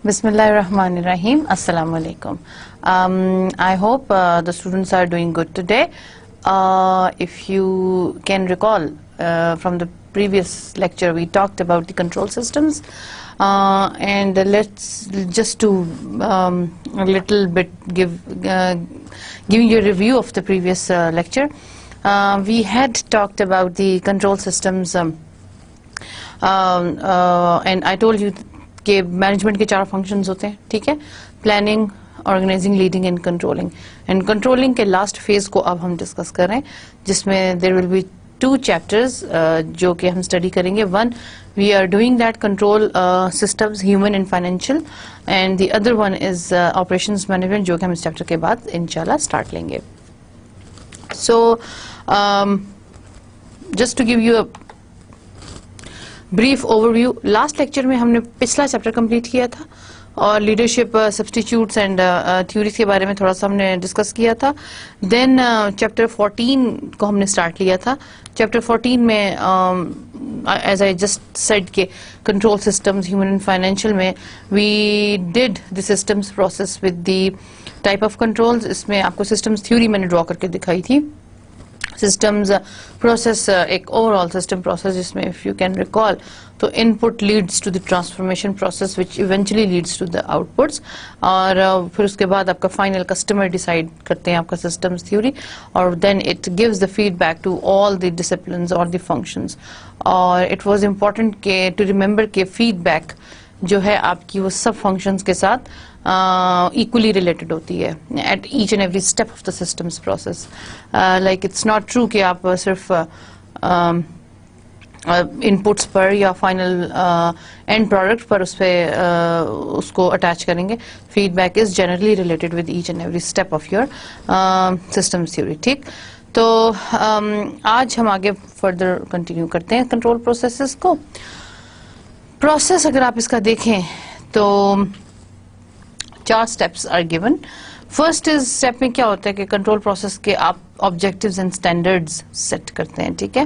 Bismillah ar-Rahman ar-Rahim. Assalamu alaikum. I hope the students are doing good today. If you can recall from the previous lecture, we talked about the control systems, and let's just do a little bit giving you a review of the previous lecture. We had talked about the control systems, and I told you کہ management کے 4 functions ہوتے ہیں, ٹھیک ہے, planning, organizing, leading and controlling. And controlling کے last phase کو اب ہم ڈسکس کر رہے ہیں, جس میں دیر ول بی 2 چیپٹرز جو کہ ہم اسٹڈی کریں گے. One, we are doing that control systems human and financial, and the other one is operations management, جو کہ ہم اس چیپٹر کے بعد انشاءاللہ اسٹارٹ لیں گے. So just to give you brief overview, last lecture میں ہم نے پچھلا چیپٹر کمپلیٹ کیا تھا اور لیڈرشپ سبسٹیچیوٹس اینڈ تھیوریز کے بارے میں تھوڑا سا ہم نے ڈسکس کیا تھا. دین چیپٹر 14 کو ہم نے اسٹارٹ لیا تھا. چیپٹر 14 میں ایز آئی جسٹ سیڈ کہ control systems human and financial میں we did the systems process with the type of controls. اس میں آپ کو سسٹمز تھیوری میں نے ڈرا کر کے دکھائی تھی. سسٹمز پروسیس ایک اوور آل سسٹم پروسیس جس میں if you can recall to input leads to the transformation process which eventually leads to the outputs, اور پھر اس کے بعد آپ کا فائنل کسٹمر ڈیسائیڈ کرتے ہیں آپ کا سسٹمز تھیوری, اور then it gives the feedback to all the disciplines اور دی فنکشنز. اور اٹ واز امپورٹنٹ کہ ٹو ریممبر کہ فیڈ بیک جو ہے آپ کی وہ سب فنکشنز کے ساتھ equally related ہوتی ہے at each and every step of the systems process. Like it's not true کہ آپ صرف inputs پر یا final end product پر اس پہ اس کو attach کریں گے. Feedback is generally related with each and every step of your systems theory. ٹھیک, تو آج ہم آگے further continue کرتے ہیں control processes کو. Process اگر آپ اس کا دیکھیں تو 4 steps are given. First is step میں کیا ہوتا ہے کہ کنٹرول پروسیس کے آپ آبجیکٹیوز اینڈ اسٹینڈرڈز سیٹ کرتے ہیں, ٹھیک ہے.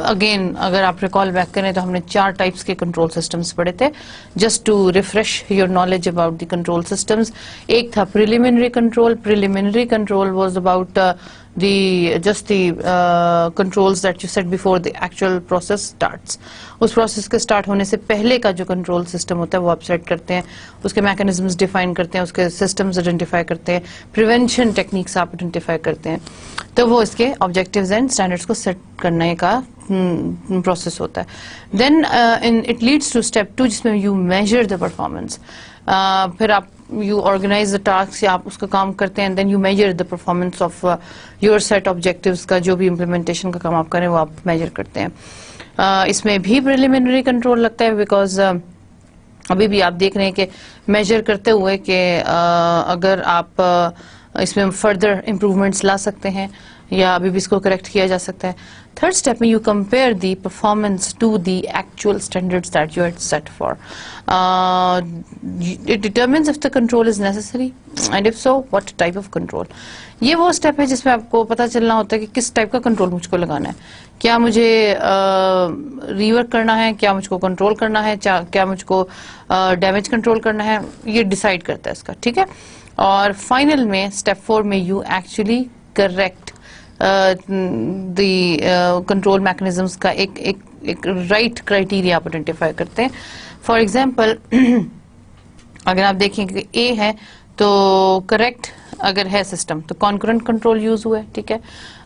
اگین اگر آپ ریکال بیک کریں تو ہم نے 4 ٹائپس کے کنٹرول سسٹمز پڑھے تھے, just to refresh your knowledge about the control systems. ایک تھا preliminary control. Preliminary control was about just the controls that you set before the actual process starts. اس پروسیس کے اسٹارٹ ہونے سے پہلے کا جو کنٹرول سسٹم ہوتا ہے وہ آپ سیٹ کرتے ہیں, اس کے میکانزمز ڈیفائن کرتے ہیں, اس کے سسٹمز آئیڈینٹیفائی کرتے ہیں, پریونشن ٹیکنیکس آپ آئیڈینٹیفائی کرتے ہیں, تو وہ اس کے آبجیکٹیوز اینڈ اسٹینڈرڈس کو سیٹ کرنے کا پروسیس ہوتا ہے. Then it leads to step 2 جس میں یو میجر دا پرفارمنس. پھر آپ you organize the tasks یا آپ اس کا کام کرتے ہیں, then you measure the performance of your set objectives کا جو بھی implementation کا کام آپ کریں وہ آپ measure کرتے ہیں. اس میں بھی preliminary control لگتا ہے بیکاز ابھی بھی آپ دیکھ رہے ہیں کہ measure کرتے ہوئے کہ اگر آپ اس میں further improvements لا سکتے ہیں یا ابھی بھی اس کو کریکٹ کیا جا سکتا ہے. تھرڈ اسٹیپ میں you compare the performance to the actual standards that you had set for. It determines if the control is necessary and if so what type of control. یہ وہ اسٹیپ ہے جس میں آپ کو پتہ چلنا ہوتا ہے کہ کس ٹائپ کا کنٹرول مجھ کو لگانا ہے. کیا مجھے ریورک کرنا ہے, کیا مجھ کو کنٹرول کرنا ہے, کیا مجھ کو ڈیمیج کنٹرول کرنا ہے, یہ ڈیسائیڈ کرتا ہے اس کا, ٹھیک ہے. اور فائنل میں اسٹیپ 4 میں you actually correct the control mechanisms کا ایک رائٹ کرائٹیریا آپ آئیڈینٹیفائی کرتے ہیں. فار ایگزامپل اگر آپ دیکھیں کہ اے ہے تو کریکٹ اگر ہے سسٹم تو کانکرنٹ کنٹرول یوز ہوا ہے, ٹھیک ہے.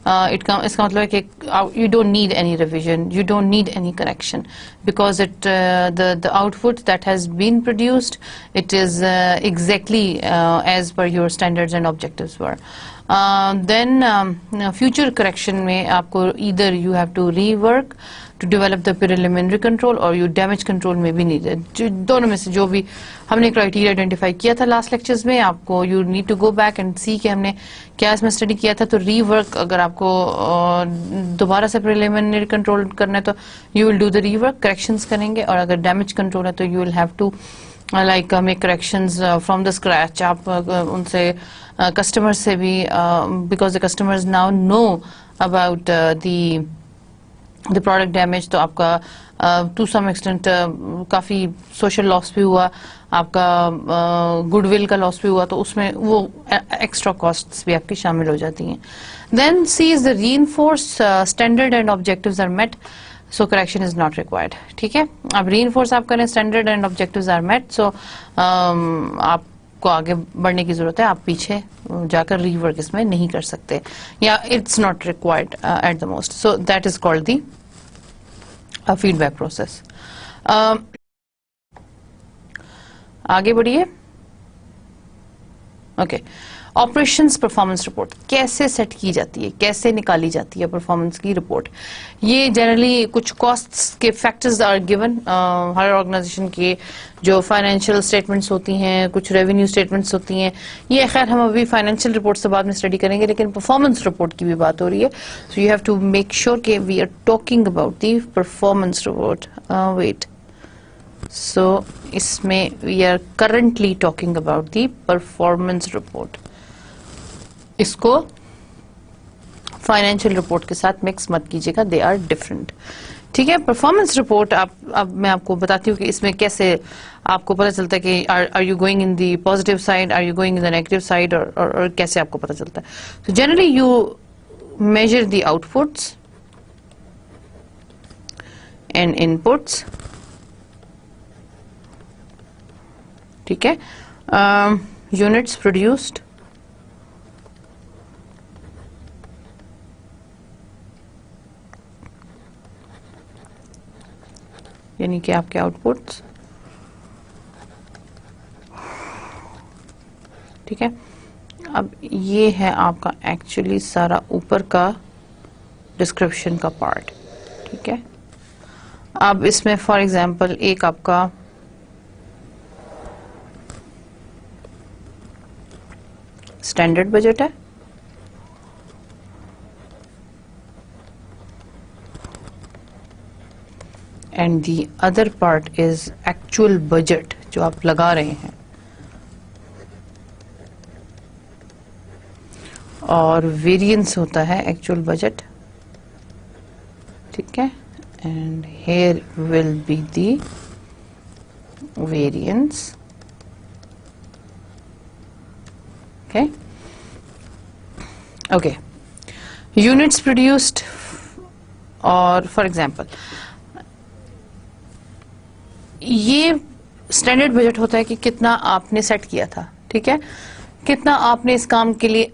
اس کا مطلب ہے کہ you don't need any revision, you don't need any correction because the output that has been produced it is exactly as per your standards and objectives were. Then future correction میں آپ کو either you have to rework to develop the preliminary control or you damage control may be needed. دونوں میں سے جو بھی ہم نے کرائٹیریا آئیڈینٹیفائی کیا تھا لاسٹ لیکچرز میں, آپ کو you need to go back and see کہ ہم نے کیا اس میں اسٹڈی کیا تھا. تو ری ورک اگر آپ کو دوبارہ سے پریلیمنری کنٹرول کرنا ہے تو you will do the rework, corrections کریں گے. اور اگر ڈیمیج کنٹرول ہے تو you will have to like make corrections from the scratch. آپ ان سے کسٹمر سے بھی because the customers now know about the the product damage, تو آپ کا to some extent coffee social loss بھی ہوا, آپ کا گڈ ول کا لاس بھی ہوا, تو اس میں وہ ایکسٹرا کاسٹس بھی آپ کی شامل ہو جاتی ہیں. Then C is the reinforce standard and objectives are met, so correction is not required. ٹھیک ہے, اب ری انفورس آپ کریں, standard and objectives are met, so آپ کو آگے بڑھنے کی ضرورت ہے, آپ پیچھے جا کر ری ورک اس میں نہیں کر سکتے, یا it's not required at the most. So that is called the feedback process. آگے بڑھیے. اوکے, آپریشنز پرفارمنس رپورٹ کیسے سیٹ کی جاتی ہے, کیسے نکالی جاتی ہے پرفارمنس کی رپورٹ. یہ جنرلی کچھ کاسٹس کے فیکٹرز آر گیون, ہر آرگنائزیشن کے جو فائنینشیل اسٹیٹمنٹس ہوتی ہیں, کچھ ریونیو اسٹیٹمنٹس ہوتی ہیں, یہ خیر ہم ابھی فائنینشیل رپورٹ سے بعد میں اسٹڈی کریں گے, لیکن پرفارمنس رپورٹ کی بھی بات ہو رہی ہے. So you have to make sure کہ we are talking about the performance report. Wait, so اس میں we are currently talking about the performance report. اس کو فائنینشیل رپورٹ کے ساتھ مکس مت کیجیے گا, دے آر ڈفرنٹ. ٹھیک ہے, پرفارمنس رپورٹ اب میں آپ کو بتاتی ہوں کہ اس میں کیسے آپ کو پتہ چلتا ہے کہ are you going in the positive side, are you going in the negative side, اور کیسے آپ کو پتہ چلتا ہے. تو generally you measure the outputs and inputs. ٹھیک ہے, یونٹس پروڈیوسڈ, یعنی کہ آپ کے آؤٹ پٹس. ٹھیک ہے, اب یہ ہے آپ کا ایکچولی سارا اوپر کا ڈسکرپشن کا پارٹ. ٹھیک ہے, اب اس میں فار ایگزامپل ایک آپ کا اسٹینڈرڈ بجٹ ہے, and the other part is actual budget جو آپ لگا رہے ہیں, اور ویریئنس ہوتا ہے ایکچوئل بجٹ. ٹھیک ہے, and here will be the variance. Okay, okay, units produced, اور فار ایگزامپل یہ اسٹینڈرڈ بجٹ ہوتا ہے کہ کتنا آپ نے سیٹ کیا تھا. ٹھیک ہے, کتنا آپ نے اس کام کے لیے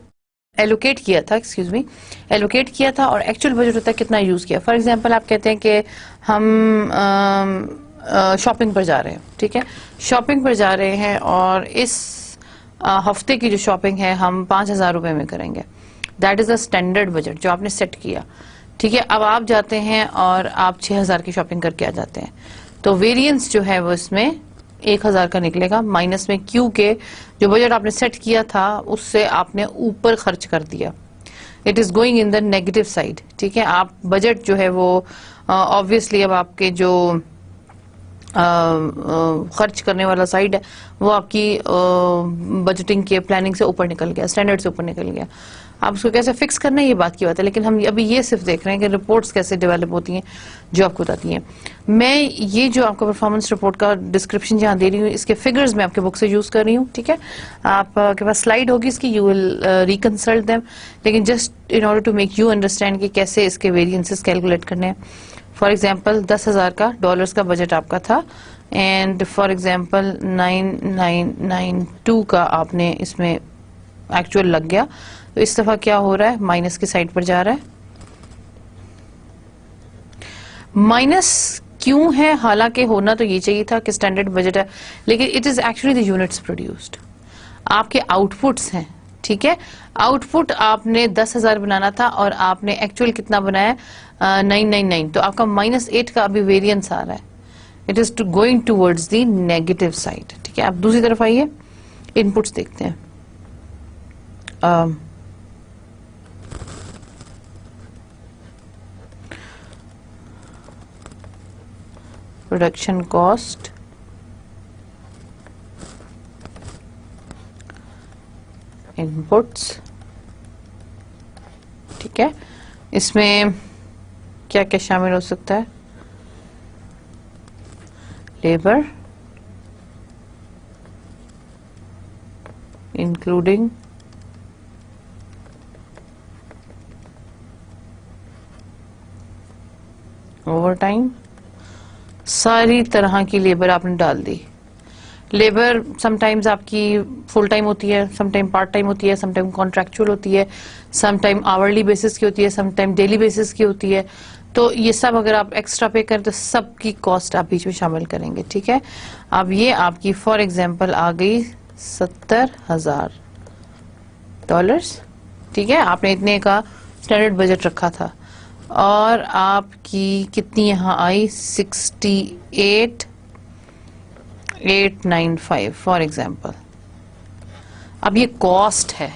ایلوکیٹ کیا تھا, ایلوکیٹ کیا تھا, اور ایکچوئل بجٹ ہوتا ہے کتنا یوز کیا. فار ایگزامپل آپ کہتے ہیں کہ ہم شاپنگ پر جا رہے ہیں. ٹھیک ہے, شاپنگ پر جا رہے ہیں, اور اس ہفتے کی جو شاپنگ ہے ہم 5,000 روپے میں کریں گے. That is a standard budget جو آپ نے سیٹ کیا. ٹھیک ہے, اب آپ جاتے ہیں اور آپ 6,000 کی شاپنگ کر کے آ جاتے ہیں, تو ویریئنس جو ہے وہ اس میں 1,000 کا نکلے گا, مائنس میں کیونکہ جو بجٹ آپ نے سیٹ کیا تھا اس سے آپ نے اوپر خرچ کر دیا. It is going in the negative side. ٹھیک ہے, آپ بجٹ جو ہے وہ آبویسلی اب آپ کے جو خرچ کرنے والا سائڈ ہے وہ آپ کی بجٹنگ کے پلاننگ سے اوپر نکل گیا, اسٹینڈرڈ سے اوپر نکل گیا. آپ اس کو کیسے فکس کرنا ہے یہ بات کی بات ہے, لیکن ہم ابھی یہ صرف دیکھ رہے ہیں کہ رپورٹس کیسے ڈیولپ ہوتی ہیں جو آپ کو بتاتی ہیں. میں یہ جو آپ کا پرفارمنس رپورٹ کا ڈسکرپشن جہاں دے رہی ہوں, اس کے فگرز میں آپ کے بک سے یوز کر رہی ہوں. ٹھیک ہے, آپ کے پاس سلائیڈ ہوگی اس کی, یو ول ریکنسلٹ دیم, لیکن just in order to make you understand کہ کیسے اس کے ویریئنسز کیلکولیٹ کرنے ہیں. فار ایگزامپل 10,000 کا ڈالرز کا بجٹ آپ کا تھا, اینڈ فار ایگزامپل 9,992 کا آپ نے اس میں ایکچوئل لگ گیا, تو اس دفعہ کیا ہو رہا ہے, مائنس کی سائڈ پر جا رہا ہے. مائنس کیوں ہے, حالانکہ ہونا تو یہ چاہیے تھا کہ اسٹینڈرڈ بجٹ ہے, لیکن it is actually the units produced, آپ کے آؤٹ پٹس ہیں. ٹھیک ہے, آؤٹ پٹ آپ نے 10,000 بنانا تھا اور آپ نے ایکچوئل کتنا بنایا 999, تو آپ کا -8 کا ابھی ویریئنس آ رہا ہے. It is going towards the negative side. ٹھیک ہے, آپ دوسری طرف آئیے, ان پٹس دیکھتے ہیں. پروڈکشن کاسٹ, ان پٹس. ٹھیک ہے, اس میں کیا کیا شامل ہو سکتا ہے؟ Labour including over time. ساری طرح کی لیبر آپ نے ڈال دی. لیبر سم ٹائمز آپ کی فل ٹائم ہوتی ہے, سم ٹائم پارٹ ٹائم ہوتی ہے, سم ٹائم کانٹریکچوئل ہوتی ہے, سم ٹائم آورلی بیسس کی ہوتی ہے, سم ٹائم ڈیلی بیسس کی ہوتی ہے. تو یہ سب اگر آپ ایکسٹرا پے کریں تو سب کی کاسٹ آپ بیچ میں شامل کریں گے. ٹھیک ہے, اب یہ آپ کی فار ایگزامپل آ گئی $70,000. ٹھیک ہے, آپ نے اتنے کا اسٹینڈرڈ بجٹ رکھا تھا اور آپ کی کتنی یہاں آئی 68,895 فار ایگزامپل. اب یہ کاسٹ ہے,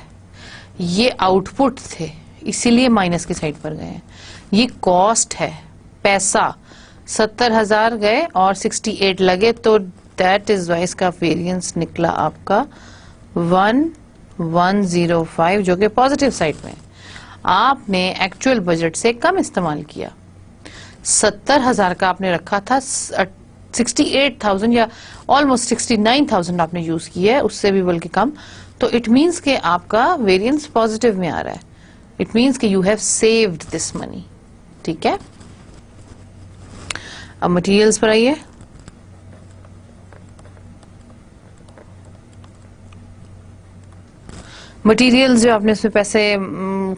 یہ آؤٹ پٹ تھے اسی لیے مائنس کی سائڈ پر گئے ہیں. یہ کاسٹ ہے, پیسہ 70,000 گئے اور 68 لگے, تو دیٹ از وائی اس کا ویریئنس نکلا آپ کا 1105 جو کہ پازیٹیو سائڈ میں. آپ نے ایکچوئل بجٹ سے کم استعمال کیا. 70,000 کا آپ نے رکھا تھا, 68,000 یا آلموسٹ 69,000 آپ نے یوز کیا ہے, اس سے بھی بلکہ کم. تو اٹ مینس کہ آپ کا ویریئنس پازیٹیو میں آ رہا ہے. اٹ مینس کہ یو ہیو سیوڈ دس منی. ٹھیک ہے, اب مٹیریلز پر آئیے. مٹیریلز جو آپ نے اس میں پیسے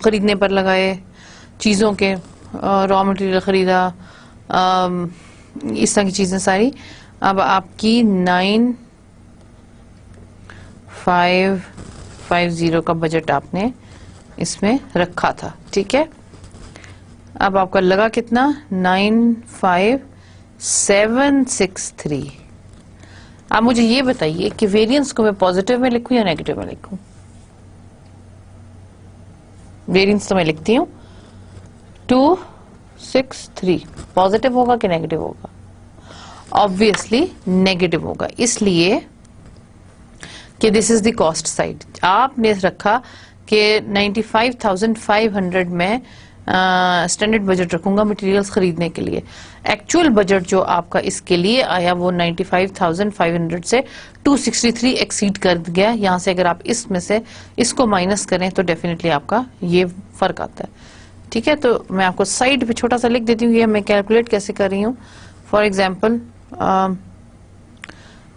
خریدنے پر لگائے, چیزوں کے را مٹیریل خریدا, اس طرح کی چیزیں ساری. اب آپ کی 9,550 کا بجٹ آپ نے اس میں رکھا تھا. ٹھیک ہے, اب آپ کا لگا کتنا 9,5,763. اب مجھے یہ بتائیے کہ ویریئنس کو میں پازیٹیو میں لکھوں یا نیگیٹو میں لکھوں؟ ویریئنس تو میں لکھتی ہوں 263. پازیٹیو ہوگا کہ نیگیٹو ہوگا؟ obviously نیگیٹو ہوگا, اس لیے کہ دس از دی کاسٹ سائڈ. آپ نے رکھا کہ 95,500 میں اسٹینڈرڈ بجٹ رکھوں گا مٹیریلز خریدنے کے لیے. ایکچوئل بجٹ جو آپ کا اس کے لیے آیا وہ 95,500 سے 263 ایکسیڈ کر گیا. یہاں سے اگر آپ اس میں سے اس کو مائنس کریں تو ڈیفینیٹلی آپ کا یہ فرق آتا ہے. ٹھیک ہے, تو میں آپ کو سائڈ پہ چھوٹا سا لکھ دیتی ہوں یہ میں کیلکولیٹ کیسے کر رہی ہوں. فار ایگزامپل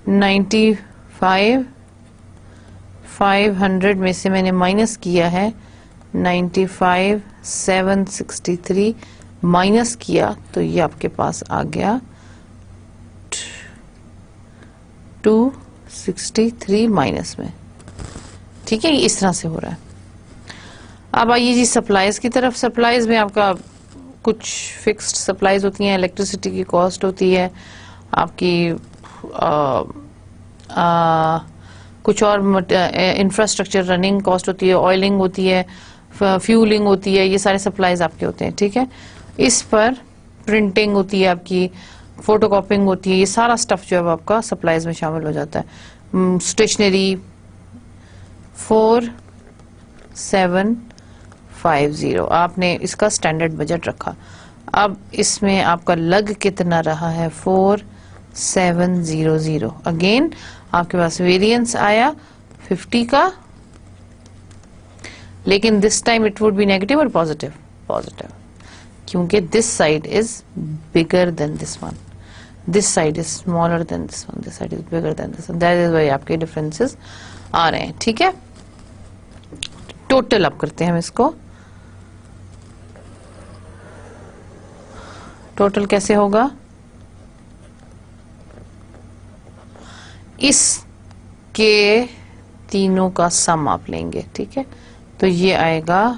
95,500 میں سے میں نے مائنس کیا ہے 95,763 مائنس کیا تو یہ آپ کے پاس آ گیا 263 مائنس میں. ٹھیک ہے, یہ اس طرح سے ہو رہا ہے. اب آئیے جی سپلائز کی طرف. سپلائز میں آپ کا کچھ فکسڈ سپلائز ہوتی ہیں, الیکٹریسٹی کی کاسٹ ہوتی ہے آپ کی, کچھ اور انفراسٹرکچر رننگ کاسٹ ہوتی ہے, آئلنگ ہوتی ہے, فیولنگ ہوتی ہے, یہ سارے سپلائز آپ کے ہوتے ہیں. ٹھیک ہے, اس پر پرنٹنگ ہوتی ہے آپ کی, فوٹو کاپنگ ہوتی ہے, یہ سارا سٹف جو ہے آپ کا سپلائز میں شامل ہو جاتا ہے. اسٹیشنری 4,750 آپ نے اس کا اسٹینڈرڈ بجٹ رکھا. اب اس میں آپ کا لگ کتنا رہا ہے 4,700. اگین آپ کے پاس ویریئنس آیا 50 کا, لیکن this time it would be negative اور پازیٹیو. پازیٹیو کیونکہ this side is bigger than this one, this side is smaller than this one, this side is bigger than this one. That is why آپ کے differences آ رہے ہیں. ٹھیک ہے, total اب کرتے ہیں ہم اس کو. ٹوٹل کیسے ہوگا؟ اس کے تینوں کا سم آپ لیں گے. ٹھیک ہے, تو یہ آئے گا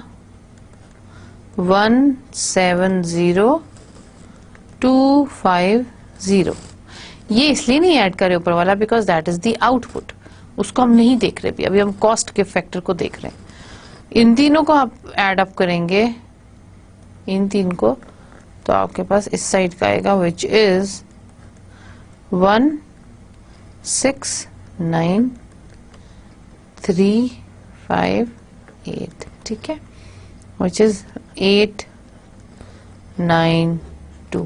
170,250. یہ اس لیے نہیں ایڈ کرے اوپر والا because that is the output, اس کو ہم نہیں دیکھ رہے. ابھی ہم کاسٹ کے فیکٹر کو دیکھ رہے ہیں. ان تینوں کو آپ ایڈ اپ کریں گے, ان تین کو, تو آپ کے پاس اس سائڈ کا آئے گا وچ از 169,358. ٹھیک ہے, which is 8 892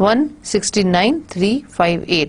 169,358,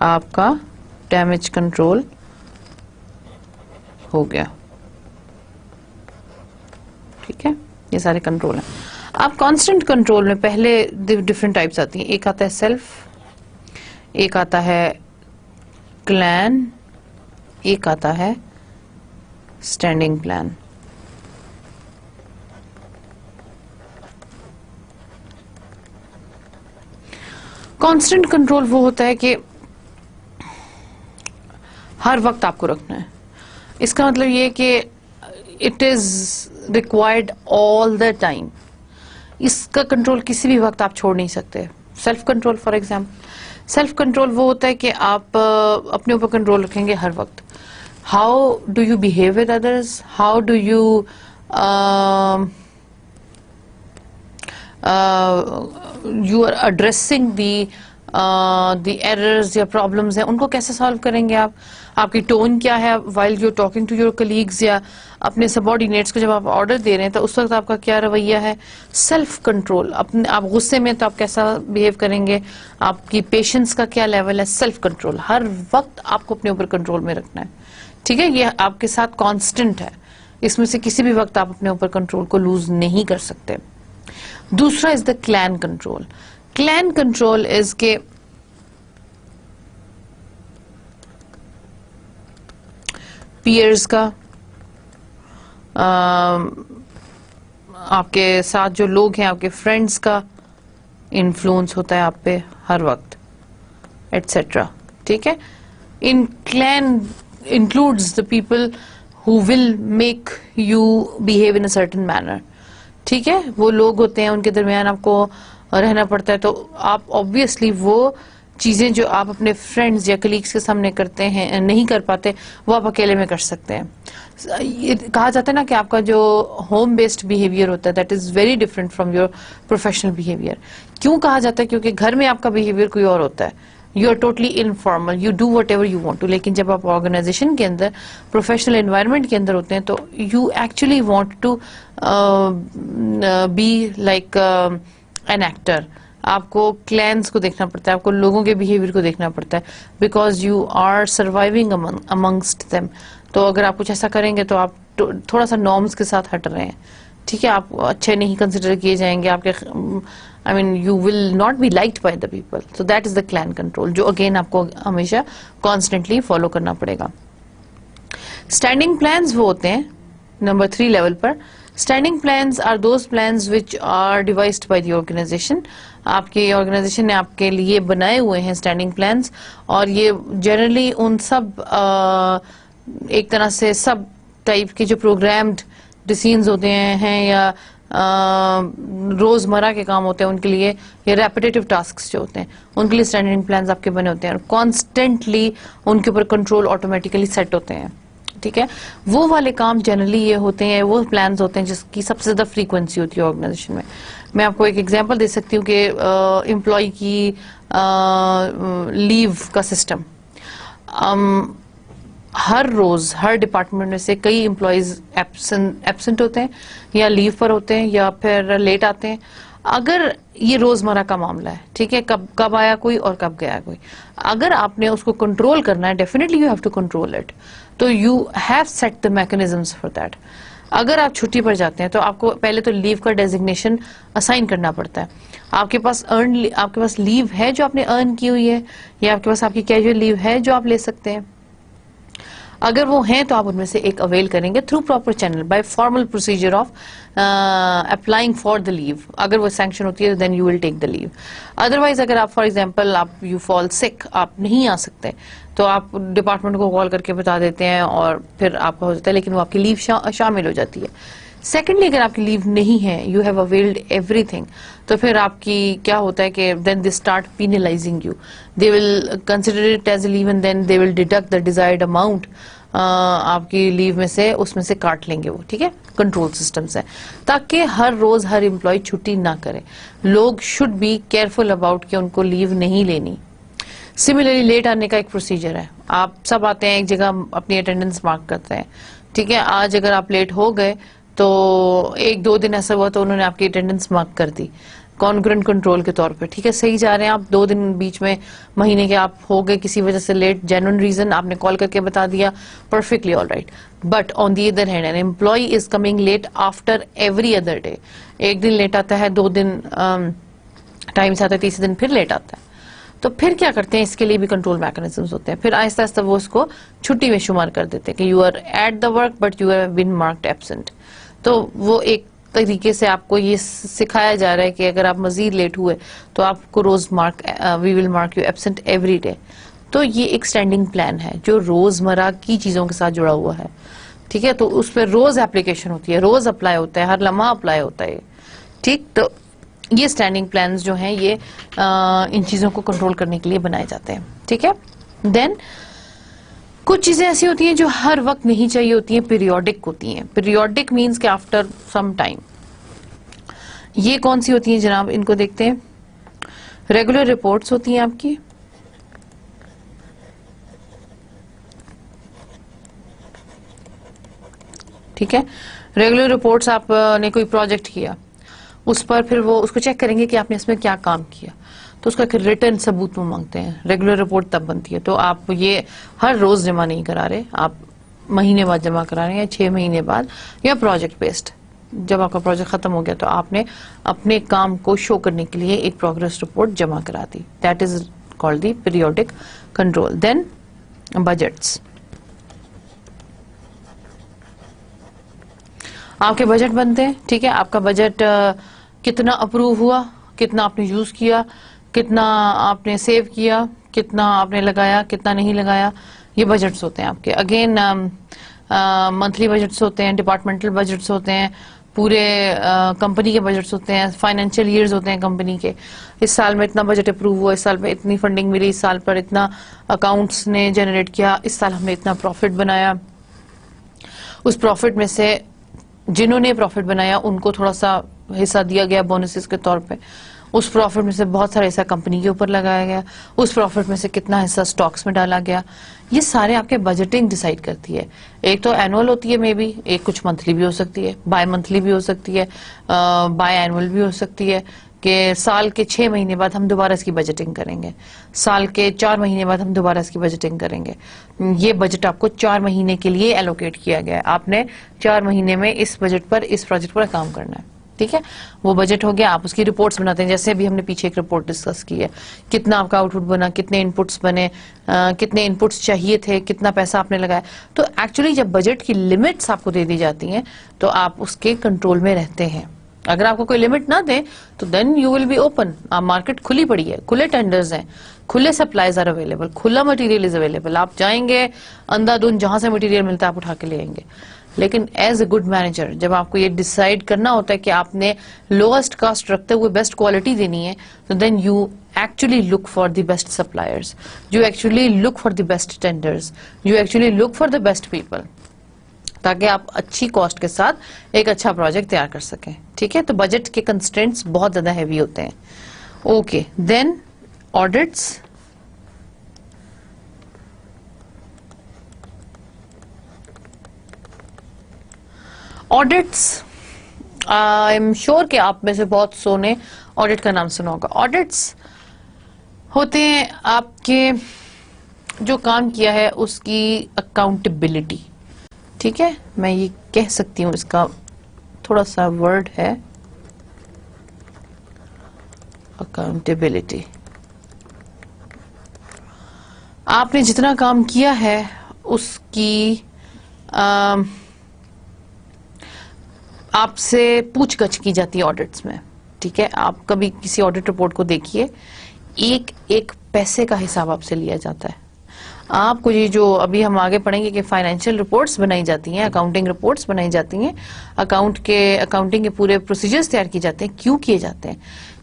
آپ کا ڈیمیج کنٹرول ہو گیا. ٹھیک ہے, یہ سارے کنٹرول ہیں. اب کانسٹنٹ کنٹرول میں پہلے ڈفرنٹ ٹائپس آتی ہیں. ایک آتا ہے سیلف, ایک آتا ہے کلین, ایک آتا ہے اسٹینڈنگ پلان. کانسٹنٹ کنٹرول وہ ہوتا ہے کہ ہر وقت آپ کو رکھنا ہے. اس کا مطلب یہ کہ it is required all the time. اس کا کنٹرول کسی بھی وقت آپ چھوڑ نہیں سکتے. Self control for example, self control وہ ہوتا ہے کہ آپ اپنے اوپر کنٹرول رکھیں گے ہر وقت. How do you behave with others, how do you you are addressing the errors یا پرابلمز ہیں, ان کو کیسے سالو کریں گے آپ. آپ کی ٹون کیا ہے while you talking to your colleagues, یا اپنے سبارڈینیٹس کو جب آپ آرڈر دے رہے ہیں تو اس وقت آپ کا کیا رویہ ہے. سیلف کنٹرول, اپنے آپ غصے میں تو آپ کیسا بہیو کریں گے, آپ کی پیشنس کا کیا لیول ہے. سیلف کنٹرول ہر وقت آپ کو اپنے اوپر کنٹرول میں رکھنا ہے. ٹھیک ہے, یہ آپ کے ساتھ کانسٹنٹ ہے, اس میں سے کسی بھی وقت آپ اپنے اوپر کنٹرول کو لوز نہیں کر سکتے. دوسرا is the clan control. Clan control is کہ پیئرز کا, آپ کے ساتھ جو لوگ ہیں, آپ کے فرینڈز کا انفلوئنس ہوتا ہے آپ پہ ہر وقت, ایٹسٹرا. ٹھیک ہے, ان clan includes the people who will make you behave in a certain manner. ٹھیک ہے, وہ لوگ ہوتے ہیں, ان کے درمیان آپ کو رہنا پڑتا ہے, تو آپ آبویسلی وہ چیزیں جو آپ اپنے فرینڈز یا کلیگس کے سامنے کرتے ہیں, نہیں کر پاتے, وہ آپ اکیلے میں کر سکتے ہیں. یہ کہا جاتا ہے نا کہ آپ کا جو ہوم بیسڈ بیہیویئر ہوتا ہے that is very different from your professional behaviour. کیوں کہا جاتا ہے؟ کیونکہ گھر میں آپ کا بیہیویئر کوئی اور ہوتا ہے, you are totally informal, you do whatever you want to. لیکن جب آپ آرگنائزیشن کے اندر, پروفیشنل انوائرمنٹ کے اندر ہوتے ہیں, تو you actually want to be like an actor. آپ کو کلینز کو دیکھنا پڑتا ہے, آپ کو لوگوں کے بیہیویئر کو دیکھنا پڑتا ہے, because you are surviving amongst them. تو اگر آپ کچھ ایسا کریں گے تو آپ تھوڑا سا نارمز کے ساتھ ہٹ رہے ہیں. ٹھیک ہے, آپ اچھے نہیں کنسیڈر کیے جائیں گے, آپ کے I mean you will not be liked by the people. So that is the clan control, جو again آپ کو ہمیشہ constantly follow کرنا پڑے گا. Standing plans وہ ہوتے ہیں number 3 level per. Standing plans are those plans which are devised by the organization. آپ کی آرگنائزیشن نے آپ کے لیے بنائے ہوئے ہیں اسٹینڈنگ پلانس, اور یہ جنرلی ان سب ایک طرح سے سب ٹائپ کے جو پروگرامڈ ڈیسیژنز ہوتے ہیں یا روز مرہ کے کام ہوتے ہیں ان کے لیے, یا ریپیٹیٹو ٹاسکس جو ہوتے ہیں ان کے لیے اسٹینڈنگ پلانز آپ کے بنے ہوتے ہیں, اور کانسٹنٹلی ان کے اوپر کنٹرول آٹومیٹیکلی سیٹ ہوتے ہیں. ٹھیک ہے, وہ والے کام جنرلی یہ ہوتے ہیں, وہ پلانز ہوتے ہیں جس کی سب سے زیادہ فریکوینسی ہوتی ہے آرگنائزیشن میں. میں آپ کو ایک ایگزامپل دے سکتی ہوں کہ امپلائی کی لیو کا سسٹم. ہر روز ہر ڈپارٹمنٹ میں سے کئی امپلائیز ایبسنٹ ہوتے ہیں, یا لیو پر ہوتے ہیں, یا پھر لیٹ آتے ہیں. اگر یہ روزمرہ کا معاملہ ہے, ٹھیک ہے, کب آیا کوئی اور کب گیا کوئی, اگر آپ نے اس کو کنٹرول کرنا ہے, definitely you have to control it. تو you have set the mechanisms for that. اگر آپ چھٹی پر جاتے ہیں تو آپ کو پہلے تو لیو کا ڈیزگنیشن اسائن کرنا پڑتا ہے. آپ کے پاس لیو ہے جو آپ نے ارن کی ہوئی ہے, یا آپ کے پاس آپ کی کیجول لیو ہے جو آپ لے سکتے ہیں. اگر وہ ہیں تو آپ ان میں سے ایک اویل کریں گے through proper channel by formal procedure of applying for the leave. اگر وہ سینکشن ہوتی ہے دین you will take the leave. Otherwise اگر آپ فار ایگزامپل آپ یو فال سک, آپ نہیں آ سکتے, تو آپ ڈپارٹمنٹ کو کال کر کے بتا دیتے ہیں اور پھر آپ کا ہو جاتا ہے, لیکن وہ آپ کی لیو شامل ہو جاتی ہے. سیکنڈلی اگر آپ کی لیو نہیں ہے, you have availed everything, تو پھر آپ کی کیا ہوتا ہے کہ then they start penalizing you. They will consider it as a leave and then they will deduct the desired amount آپ کی لیو میں سے, اس میں سے کاٹ لیں گے وہ. ٹھیک ہے, کنٹرول سسٹمس ہیں تاکہ ہر روز ہر امپلائی چھٹی نہ کرے. لوگ شوڈ بی کیئرفل اباؤٹ کہ ان کو لیو نہیں لینی. سملرلی لیٹ آنے کا ایک پروسیجر ہے. آپ سب آتے ہیں ایک جگہ اپنی اٹینڈنس مارک کرتے ہیں. ٹھیک ہے, آج اگر آپ لیٹ ہو گئے تو 1-2 دن ایسا ہوا تو انہوں نے آپ کی اٹینڈنس مارک کر دی, کانگرنٹ کنٹرول کے طور پہ. ٹھیک ہے, صحیح جا رہے ہیں آپ, 2 دن بیچ میں مہینے کے آپ ہو گئے کسی وجہ سے لیٹ, جینوئن ریزن آپ نے کال کر کے بتا دیا, perfectly all right. But on the other hand an employee is coming late after every other day. ایک دن لیٹ آتا ہے, 2 دن ٹائم سے آتا ہے, تیسرے دن پھر لیٹ آتا ہے. تو پھر کیا کرتے ہیں, اس کے لیے بھی کنٹرول میکنزمز ہوتے ہیں. پھر آہستہ آہستہ وہ اس کو چھٹی میں شمار کر دیتے ہیں کہ you are at the work but you have been marked absent. تو وہ ایک طریقے سے آپ کو یہ سکھایا جا رہا ہے کہ اگر آپ مزید لیٹ ہوئے تو آپ کو روز we will mark you absent every day. تو یہ ایک اسٹینڈنگ پلان ہے جو روز مرہ کی چیزوں کے ساتھ جڑا ہوا ہے. ٹھیک ہے, تو اس پہ روز اپلیکیشن ہوتی ہے, روز اپلائی ہوتا ہے, ہر لمحہ اپلائی ہوتا ہے. ٹھیک, تو یہ اسٹینڈنگ پلانز جو ہیں یہ ان چیزوں کو کنٹرول کرنے کے لیے بنائے جاتے ہیں. ٹھیک ہے, دین کچھ چیزیں ایسی ہوتی ہیں جو ہر وقت نہیں چاہیے ہوتی ہیں, پیریوڈک ہوتی ہیں. پیریوڈک مینس کہ آفٹر سم ٹائم. یہ کون سی ہوتی ہیں جناب, ان کو دیکھتے ہیں. ریگولر رپورٹس ہوتی ہیں آپ کی, ٹھیک ہے. ریگولر رپورٹس, آپ نے کوئی پروجیکٹ کیا, اس پر پھر وہ اس کو چیک کریں گے کہ آپ نے اس میں کیا کام کیا, تو اس کا ایک ریٹن ثبوت وہ مانگتے ہیں. ریگولر رپورٹ تب بنتی ہے. تو آپ یہ ہر روز جمع نہیں کرا رہے, آپ مہینے بعد جمع کرا رہے ہیں, یا 6 مہینے بعد, یا پروجیکٹ بیسڈ. جب آپ کا پروجیکٹ ختم ہو گیا تو آپ نے اپنے کام کو شو کرنے کے لیے ایک پروگرس رپورٹ جمع کرا دی. That is called the periodic control. Then budgets, آپ کے بجٹ بنتے ہیں. ٹھیک ہے, آپ کا بجٹ کتنا اپروو ہوا, کتنا آپ نے یوز کیا, کتنا آپ نے سیو کیا, کتنا آپ نے لگایا, کتنا نہیں لگایا, یہ بجٹس ہوتے ہیں آپ کے. اگین منتھلی بجٹس ہوتے ہیں, ڈپارٹمنٹل بجٹس ہوتے ہیں, پورے کمپنی کے بجٹس ہوتے ہیں, فائنینشیل ایئرز ہوتے ہیں کمپنی کے. اس سال میں اتنا بجٹ اپروو ہوا, اس سال میں اتنی فنڈنگ ملی, اس سال پر اتنا اکاؤنٹس نے جنریٹ کیا, اس سال ہم نے اتنا پروفٹ بنایا. اس پروفٹ میں سے جنہوں نے پروفٹ بنایا ان کو تھوڑا سا حصہ دیا گیا بونسز کے طور پہ. اس پروفٹ میں سے بہت سارا حصہ کمپنی کے اوپر لگایا گیا. اس پروفٹ میں سے کتنا حصہ سٹاکس میں ڈالا گیا. یہ سارے آپ کے بجٹنگ ڈیسائیڈ کرتی ہے. ایک تو اینول ہوتی ہے مے بی, ایک کچھ منتھلی بھی ہو سکتی ہے, بائی منتھلی بھی ہو سکتی ہے, بائی اینول بھی ہو سکتی ہے, کہ سال کے 6 مہینے بعد ہم دوبارہ اس کی بجٹنگ کریں گے, سال کے 4 مہینے بعد ہم دوبارہ اس کی بجٹنگ کریں گے. یہ بجٹ آپ کو 4 مہینے کے لیے ایلوکیٹ کیا گیا ہے, آپ نے 4 مہینے میں اس بجٹ پر, اس پروجیکٹ پر کام کرنا ہے. ٹھیک ہے, وہ بجٹ ہو گیا, آپ اس کی رپورٹس بناتے ہیں. جیسے بھی ہم نے پیچھے ایک رپورٹ ڈسکس کی ہے, کتنا آپ کا آؤٹ پٹ بنا, کتنے ان پٹس بنے, کتنے ان پٹس چاہیے تھے, کتنا پیسہ آپ نے لگایا. تو ایکچولی جب بجٹ کی لمٹس آپ کو دے دی جاتی ہیں تو آپ اس کے کنٹرول میں رہتے ہیں. اگر آپ کو کوئی لمٹ نہ دیں تو then you will be open. Market کھلی پڑی ہے, کھلے ٹینڈرز ہیں, کھلے سپلائیز آر اویلیبل, کھلا مٹیریل از اویلیبل. آپ جائیں گے اندھا دھند, جہاں سے مٹیریل ملتا ہے آپ اٹھا کے لے آئیں گے. لیکن ایز اے گڈ مینیجر جب آپ کو یہ ڈیسائیڈ کرنا ہوتا ہے کہ آپ نے لوئسٹ کاسٹ رکھتے ہوئے بیسٹ کوالٹی دینی ہے, تو then you actually look for the best suppliers, you actually look for the best tenders, you actually look for the best people, تاکہ آپ اچھی کاسٹ کے ساتھ ایک اچھا پروجیکٹ تیار کر سکیں. ٹھیک ہے, تو بجٹ کے کنسٹرینٹس بہت زیادہ ہیوی ہوتے ہیں. Okay, then audits. Audits, I'm sure کہ آپ میں سے بہت سو نے آڈٹ کا نام سنا ہوگا. آڈٹس ہوتے ہیں آپ کے جو کام کیا ہے اس کی اکاؤنٹیبلٹی. ٹھیک ہے, میں یہ کہہ سکتی ہوں, اس کا تھوڑا سا ورڈ ہے اکاؤنٹیبلٹی. آپ نے جتنا کام کیا ہے اس کی آپ سے پوچھ گچھ کی جاتی ہے آڈٹس میں. ٹھیک ہے, آپ کبھی کسی آڈٹ رپورٹ کو دیکھیے, ایک ایک پیسے کا حساب آپ سے لیا جاتا ہے. آپ کو یہ جو ابھی ہم آگے پڑھیں گے کہ فائنینشیل رپورٹس بنائی جاتی ہیں, اکاؤنٹنگ رپورٹس بنائی جاتی ہیں, اکاؤنٹنگ کے پورے پروسیجرز تیار کیے جاتے ہیں. کیوں کیے جاتے ہیں؟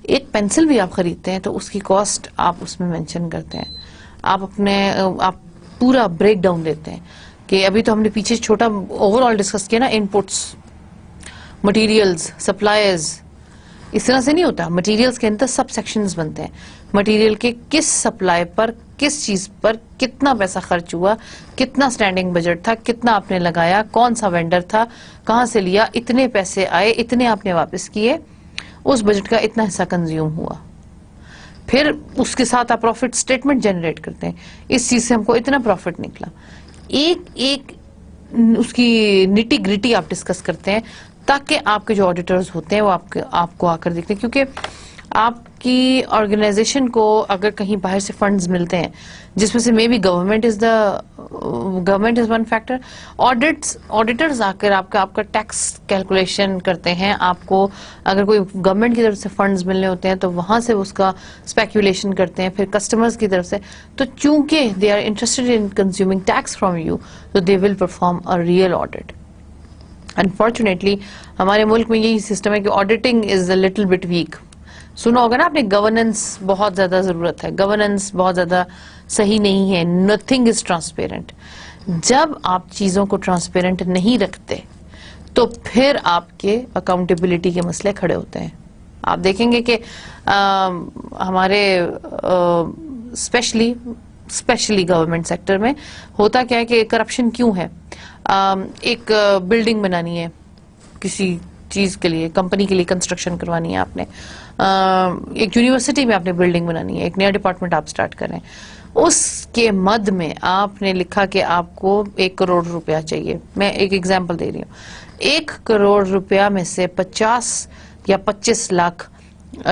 ایک پینسل بھی آپ خریدتے ہیں تو اس کی کاسٹ آپ اس میں مینشن کرتے ہیں. آپ پورا بریک ڈاؤن دیتے ہیں کہ ابھی تو ہم نے پیچھے چھوٹا اوور آل ڈسکس کیا نا, ان پٹس, مٹیریلز, سپلائرز. اس طرح سے نہیں ہوتا. مٹیریلز کے اندر سب سیکشنز بنتے ہیں. مٹیریل کے کس سپلائی پر, کس چیز پر کتنا پیسہ خرچ ہوا, کتنا سٹینڈنگ بجٹ تھا, کتنا آپ نے لگایا, کون سا وینڈر تھا, کہاں سے لیا, اتنے پیسے آئے, اتنے آپ نے واپس کیے. اس بجٹ کا اتنا حصہ کنزیوم ہوا. پھر اس کے ساتھ آپ پروفٹ اسٹیٹمنٹ جنریٹ کرتے ہیں, اس چیز سے ہم کو اتنا پروفٹ نکلا. ایک ایک اس کی نٹی گریٹی آپ ڈسکس کرتے ہیں تاکہ آپ کے جو آڈیٹرز ہوتے ہیں وہ آپ کو آ کر دیکھتے ہیں, کیونکہ آپ کی آرگنائزیشن کو اگر کہیں باہر سے فنڈز ملتے ہیں جس میں سے may be government is one factor, auditors آ کر آپ کا ٹیکس کیلکولیشن کرتے ہیں. آپ کو اگر کوئی گورنمنٹ کی طرف سے فنڈز ملنے ہوتے ہیں تو وہاں سے اس کا اسپیکولیشن کرتے ہیں, پھر کسٹمرز کی طرف سے. تو چونکہ they are interested in consuming tax from you, تو they will perform a real audit. Unfortunately ہمارے ملک میں یہی سسٹم ہے کہ auditing is a little bit weak. سنا ہوگا نا آپ نے, گورننس بہت زیادہ ضرورت ہے, گورننس بہت زیادہ صحیح نہیں ہے, نتھنگ از ٹرانسپیرنٹ. جب آپ چیزوں کو ٹرانسپیرنٹ نہیں رکھتے تو پھر آپ کے اکاؤنٹیبلٹی کے مسئلے کھڑے ہوتے ہیں. آپ دیکھیں گے کہ ہمارے اسپیشلی گورنمنٹ سیکٹر میں ہوتا کیا ہے کہ کرپشن کیوں ہے. ایک بلڈنگ بنانی ہے کسی چیز کے لیے, کمپنی کے لیے کنسٹرکشن کروانی ہے آپ نے, ایک یونیورسٹی میں آپ نے بلڈنگ بنانی ہے, ایک نیا ڈپارٹمنٹ آپ سٹارٹ کریں, اس کے مد میں آپ نے لکھا کہ آپ کو 1 کروڑ روپیہ چاہیے. میں ایک ایگزامپل دے رہی ہوں. 1 کروڑ روپیہ میں سے 50 یا 25 لاکھ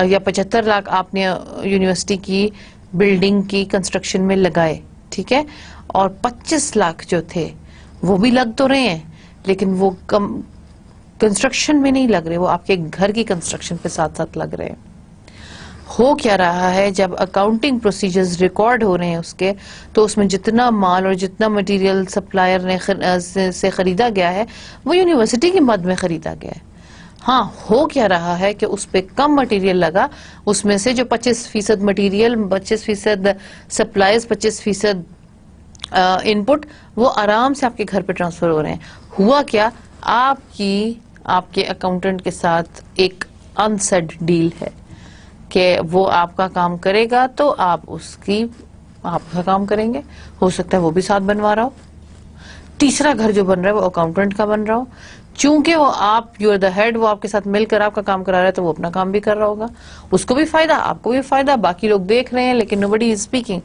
یا 75 لاکھ آپ نے یونیورسٹی کی بلڈنگ کی کنسٹرکشن میں لگائے, ٹھیک ہے, اور 25 لاکھ جو تھے وہ بھی لگ تو رہے ہیں لیکن وہ کنسٹرکشن میں نہیں لگ رہے, وہ آپ کے گھر کی کنسٹرکشن پہ ساتھ ساتھ لگ رہے ہیں. ہو کیا رہا ہے, جب اکاؤنٹنگ پروسیجرز ریکارڈ ہو رہے ہیں اس کے, تو اس میں جتنا مال اور جتنا مٹیریل سپلائر نے سے خریدا گیا ہے وہ یونیورسٹی کی مد میں خریدا گیا ہے. ہاں, ہو کیا رہا ہے کہ اس پہ کم مٹیریل لگا, اس میں سے جو 25% مٹیریل, 25% سپلائز, 25% ان پٹ, وہ آرام سے آپ کے گھر پہ ٹرانسفر ہو رہے ہیں. ہوا کیا, آپ کے اکاؤنٹنٹ کے ساتھ ایک انسیڈ ڈیل ہے کہ وہ آپ کا کام کرے گا تو آپ کا کام کریں گے. ہو سکتا ہے وہ بھی ساتھ بنوا رہا ہو, تیسرا گھر جو بن رہا ہے وہ اکاؤنٹنٹ کا بن رہا ہو. چونکہ وہ یو آر دا ہیڈ, وہ آپ کے ساتھ مل کر آپ کا کام کرا رہا ہے, تو وہ اپنا کام بھی کر رہا ہوگا, اس کو بھی فائدہ, آپ کو بھی فائدہ, باقی لوگ دیکھ رہے ہیں لیکن nobody is speaking,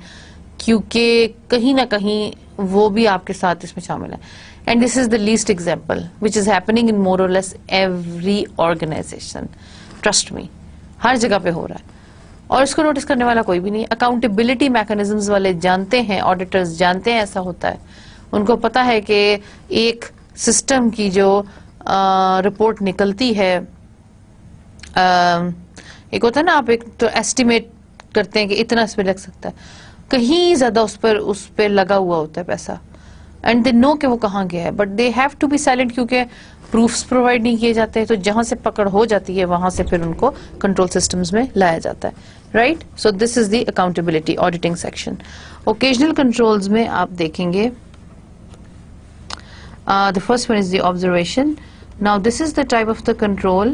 کیونکہ کہیں نہ کہیں وہ بھی آپ کے ساتھ اس میں شامل ہے. And this is the least example which is happening in more or less every organization. Trust me, ہر جگہ پہ ہو رہا ہے اور اس کو نوٹس کرنے والا کوئی بھی نہیں. اکاؤنٹیبلٹی میکنزمز والے جانتے ہیں, آڈیٹرز جانتے ہیں ایسا ہوتا ہے, ان کو پتا ہے کہ ایک سسٹم کی جو رپورٹ نکلتی ہے, ایک ہوتا ہے نا, آپ ایک تو ایسٹیمیٹ کرتے ہیں کہ اتنا اس پہ لگ سکتا ہے, کہیں زیادہ اس پہ لگا ہوا ہوتا ہے پیسہ, اینڈ دے نو کہ وہ کہاں گیا ہے, but they have to be silent کیونکہ پروفس پرووائڈ نہیں کیے جاتے. تو جہاں سے پکڑ ہو جاتی ہے وہاں سے پھر ان کو کنٹرول سسٹمز میں لایا جاتا ہے, right. So this is the accountability auditing section. Occasional controls میں آپ دیکھیں گے, the first one is the observation. Now this is the type of the control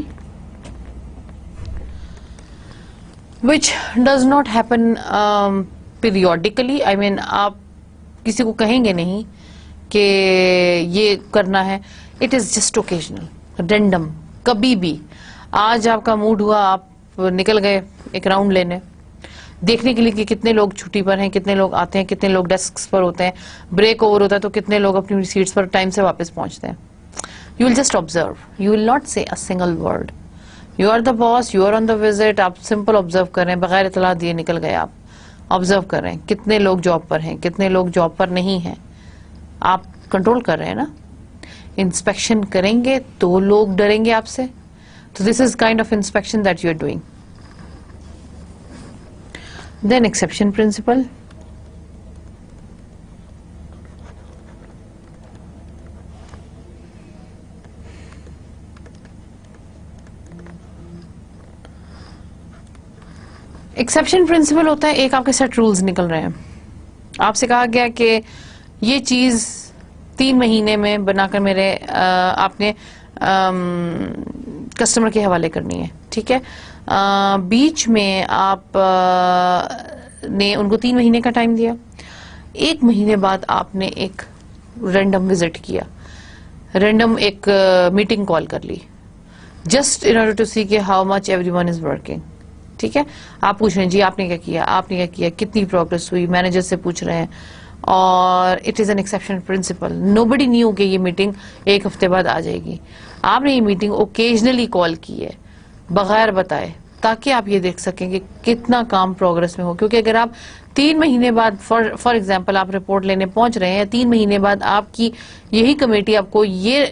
which does not happen periodically. I mean, آپ کسی کو کہیں گے نہیں کہ یہ کرنا ہے. It is just occasional, random, کبھی بھی. آج آپ کا موڈ ہوا, آپ نکل گئے ایک راؤنڈ لینے, دیکھنے کے لیے کہ کتنے لوگ چھٹی پر ہیں, کتنے لوگ آتے ہیں, کتنے لوگ ڈیسکس پر ہوتے ہیں, بریک اوور ہوتا ہے تو کتنے لوگ اپنی سیٹس پر ٹائم سے واپس پہنچتے ہیں. You will just observe. You will not say a single word. You are the boss, you are on the visit. آپ سمپل آبزرو کر رہے ہیں, بغیر اطلاع دیے نکل گئے. آپ آبزرو کر رہے ہیں کتنے لوگ جاب پر ہیں, کتنے لوگ جاب پر نہیں ہیں. آپ کنٹرول کر رہے ہیں نا. انسپیکشن کریں گے تو لوگ ڈریں گے آپ سے. تو this is kind of inspection that you are doing. Then exception principle. Exception principle ہوتا ہے, ایک آپ کے سیٹ رولز نکل رہے ہیں, آپ سے کہا گیا کہ یہ چیز 3 مہینے میں بنا کر میرے آپ نے کسٹمر کے حوالے کرنی ہے, ٹھیک ہے. بیچ میں آپ نے ان کو 3 مہینے کا ٹائم دیا, 1 مہینے بعد آپ نے ایک رینڈم وزٹ کیا, رینڈم ایک میٹنگ کال کر لی, just in order to see کہ how much everyone is working. ٹھیک ہے, آپ پوچھ رہے ہیں جی آپ نے کیا کیا, آپ نے کیا کیا, کتنی پروگرس ہوئی, مینیجر سے پوچھ رہے ہیں. اور it is an exceptional principle. Nobody knew کہ یہ میٹنگ ایک ہفتے بعد آ جائے گی. آپ نے یہ میٹنگ اوکیجنلی کال کی ہے بغیر بتائے, تاکہ آپ یہ دیکھ سکیں کہ کتنا کام پروگرس میں ہو. کیونکہ اگر آپ 3 مہینے بعد فار ایگزامپل آپ رپورٹ لینے پہنچ رہے ہیں, 3 مہینے بعد آپ کی یہی کمیٹی آپ کو یہ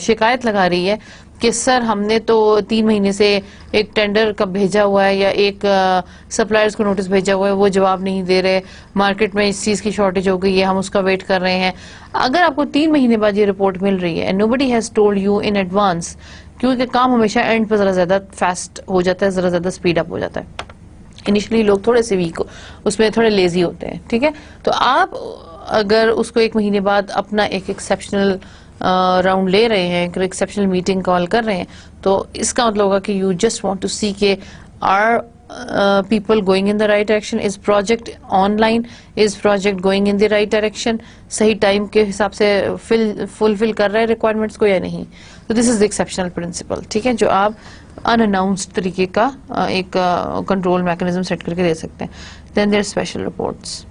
شکایت لگا رہی ہے کہ سر ہم نے تو 3 مہینے سے ایک ٹینڈر کا بھیجا ہوا ہے یا ایک سپلائرز کو نوٹس بھیجا ہوا ہے, وہ جواب نہیں دے رہے, مارکیٹ میں اس چیز کی شارٹیج ہو گئی ہے, ہم اس کا ویٹ کر رہے ہیں. اگر آپ کو 3 مہینے بعد یہ رپورٹ مل رہی ہے, nobody has told you in advance, کیونکہ کام ہمیشہ اینڈ پہ ذرا زیادہ فاسٹ ہو جاتا ہے, ذرا زیادہ اسپیڈ اپ ہو جاتا ہے. انیشلی لوگ تھوڑے سے ویک اس میں تھوڑے لیزی ہوتے ہیں. ٹھیک ہے, تو آپ اگر اس کو 1 مہینے بعد اپنا ایک ایکسیپشنل راؤنڈ لے رہے ہیں, ایکسیپشنل میٹنگ کال کر رہے ہیں, تو اس کا مطلب ہوگا کہ you just want to see کہ are people going in the right direction, is project on line, is project going in the right direction, صحیح ٹائم کے حساب سے فلفل کر رہے ہیں ریکوائرمنٹس کو یا نہیں. تو this is the exceptional principal. ٹھیک ہے, جو آپ ان اناؤنسڈ طریقے کا ایک کنٹرول میکنزم سیٹ کر کے دے سکتے ہیں. Then there special reports.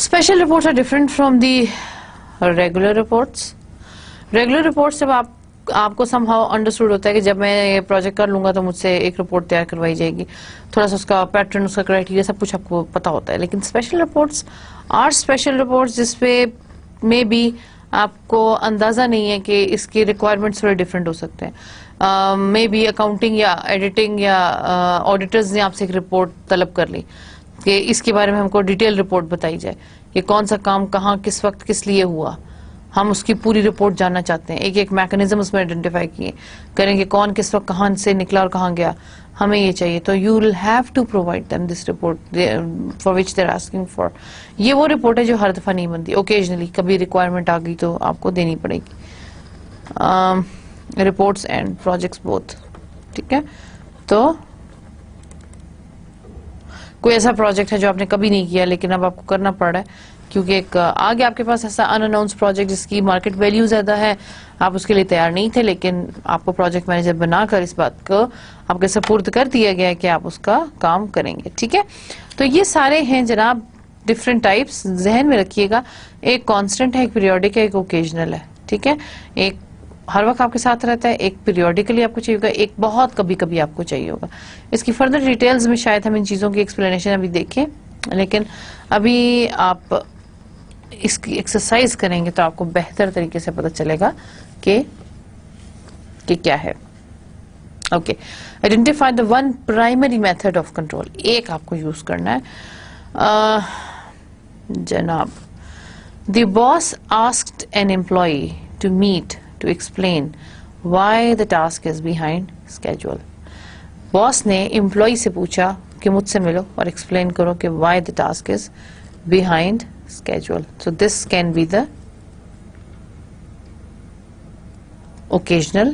Special reports are different from the regular reports. Regular reports جب آپ کو somehow understood ہوتا ہے کہ جب میں یہ پروجیکٹ کر لوں گا تو مجھ سے ایک رپورٹ تیار کروائی جائے گی, تھوڑا سا اس کا پیٹرن, اس کا کرائٹیریا, سب کچھ آپ کو پتا ہوتا ہے. لیکن special reports are special reports جس پہ میں بھی آپ کو اندازہ نہیں ہے کہ اس کی ریکوائرمنٹس تھوڑے ڈفرینٹ ہو سکتے ہیں. مے بی اکاؤنٹنگ یا ایڈیٹنگ یا آڈیٹرز نے آپ سے ایک رپورٹ طلب کر لی کہ اس کے بارے میں ہم کو ڈیٹیل رپورٹ بتائی جائے کہ کون سا کام کہاں کس وقت کس لیے ہوا, ہم اس کی پوری رپورٹ جاننا چاہتے ہیں. ایک ایک میکنزم اس میں آئیڈینٹیفائی کیے کریں کہ کون کس وقت کہاں سے نکلا اور کہاں گیا, ہمیں یہ چاہیے. تو you will have to provide them this report for which they are asking for. یہ وہ رپورٹ ہے جو ہر دفعہ نہیں بنتی, اوکیجنلی کبھی ریکوائرمنٹ آ گئی تو آپ کو دینی پڑے گی. Reports and projects both. ٹھیک ہے, تو کوئی ایسا پروجیکٹ ہے جو آپ نے کبھی نہیں کیا لیکن اب آپ کو کرنا پڑ رہا ہے کیونکہ ایک آگے آپ کے پاس ایسا ان اناؤنس پروجیکٹ جس کی مارکیٹ ویلیو زیادہ ہے, آپ اس کے لیے تیار نہیں تھے, لیکن آپ کو پروجیکٹ مینیجر بنا کر اس بات کو آپ کے سپرد کر دیا گیا ہے کہ آپ اس کا کام کریں گے. ٹھیک ہے, تو یہ سارے ہیں جناب ڈفرینٹ ٹائپس, ذہن میں رکھیے گا. ایک کانسٹنٹ ہے, ایک پیریوڈک ہے, ایک اوکیجنل ہے. ٹھیک ہے, ایک ہر وقت آپ کے ساتھ رہتا ہے, ایک پیریوڈیکلی آپ کو چاہیے ہوگا, ایک بہت کبھی کبھی آپ کو چاہیے ہوگا. اس کی فردر ڈیٹیلز میں شاید ہم ان چیزوں کی ایکسپلینیشن ابھی دیکھیں, لیکن ابھی آپ اس کی ایکسرسائز کریں گے تو آپ کو بہتر طریقے سے پتہ چلے گا کہ کیا ہے. Okay, identify the one primary method of control. ایک آپ کو یوز کرنا ہے جناب. The boss asked an employee to meet to explain why the task is behind schedule. Boss نے امپلائی سے پوچھا کہ مجھ سے ملو اور ایکسپلین کرو کہ why the task is behind schedule. So this can be the occasional,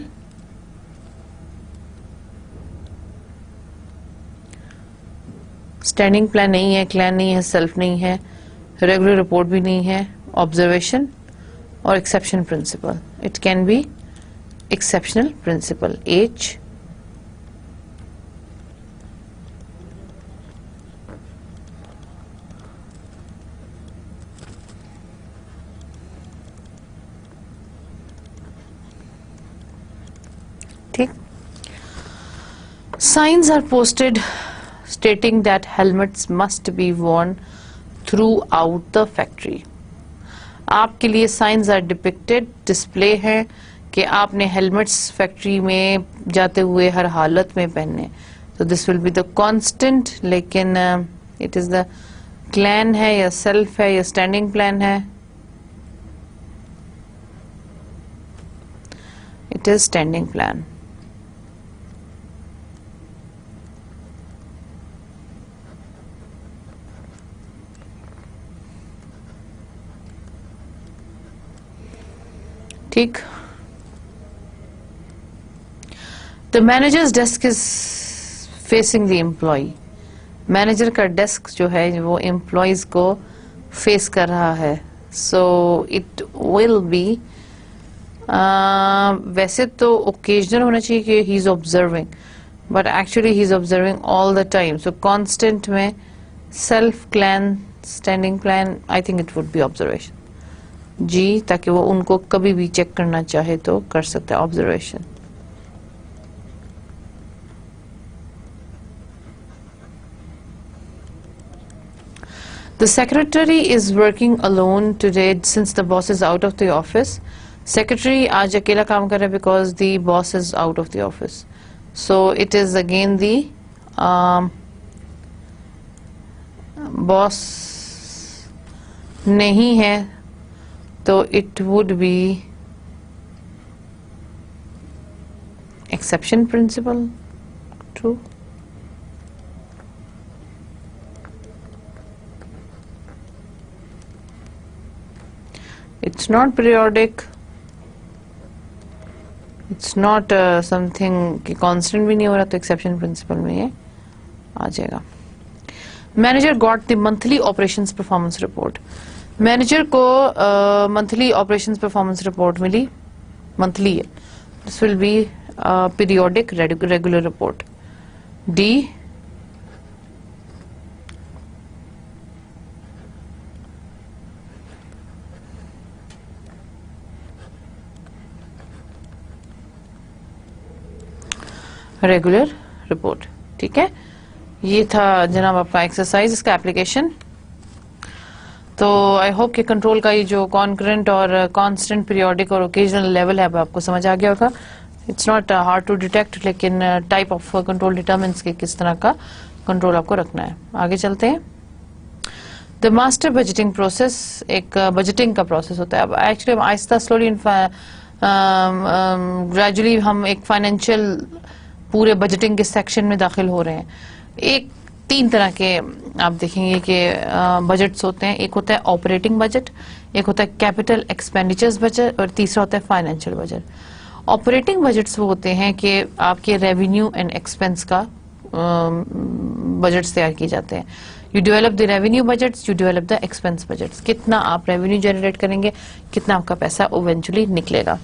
standing plan نہیں ہے, کلین نہیں ہے, سیلف نہیں ہے, ریگولر رپورٹ بھی نہیں ہے, آبزرویشن اور exception principle. It can be exceptional principle. H. ٹھیک. Signs are posted stating that helmets must be worn throughout the factory. آپ کے لیے سائنز آر ڈپکٹیڈ, ڈسپلے ہے کہ آپ نے ہیلمٹس فیکٹری میں جاتے ہوئے ہر حالت میں پہننے. تو دس ول بی دا کانسٹنٹ, لیکن اٹ از دا کلین ہے یا سیلف ہے یا اسٹینڈنگ پلان ہے. It is standing plan. ٹھیک. The manager's desk is facing the employee. Manager کا ڈیسک جو ہے وہ امپلائیز کو فیس کر رہا ہے. سو اٹ ول بی ویسے تو اوکیجنل ہونا چاہیے کہ he is observing, but actually he is observing all the time. So constant میں self plan, standing plan, I think it would be observation جی, تاکہ وہ ان کو کبھی بھی چیک کرنا چاہے تو کر سکتا ہے. Observation. The secretary is working alone today since the boss is out of the office. Secretary آج اکیلا کام کر رہا ہے because the boss is out of the office. So it is again the boss نہیں ہے تو it would be exception principle. True. It's not periodic. It's not something کہ constant بھی نہیں ہو رہا تو exception principle میں یہ آ جائے گا. Manager got the monthly operations performance report. Manager کو monthly operations performance report ملی, monthly ہے. This will be periodic regular report. D. Regular report. ٹھیک ہے, یہ تھا جناب آپ کا ایکسرسائز, اس کا اپلیکیشن. تو آئی ہوپ کہ کنٹرول کا یہ جو کانکرنٹ اور کانسٹنٹ پیریوڈک اور اوکیجنل لیول ہے آپ کو سمجھ آ گیا ہوگا. It's not hard to detect, لیکن ٹائپ آف کنٹرول ڈیٹرمنس کے کس طرح کا کنٹرول آپ کو رکھنا ہے. آگے چلتے ہیں. دا ماسٹر بجٹنگ پروسیس ایک بجٹنگ کا پروسیس ہوتا ہے. اب ایکچولی آہستہ سلولی گریجولی ہم ایک فائنینشیل پورے بجٹنگ کے سیکشن میں داخل ہو رہے ہیں. ایک 3 طرح کے آپ دیکھیں گے کہ بجٹس ہوتے ہیں. ایک ہوتا ہے آپریٹنگ بجٹ, ایک ہوتا ہے کیپٹل ایکسپینڈیچرز بجٹ, اور تیسرا ہوتا ہے فائنینشیل بجٹ. آپریٹنگ بجٹس وہ ہوتے ہیں کہ آپ کے ریونیو اینڈ ایکسپینس کا بجٹس تیار کیے جاتے ہیں. You develop the revenue budgets, you develop the expense budgets. کتنا آپ ریونیو جنریٹ کریں گے, کتنا آپ کا پیسہ ایونچولی نکلے گا.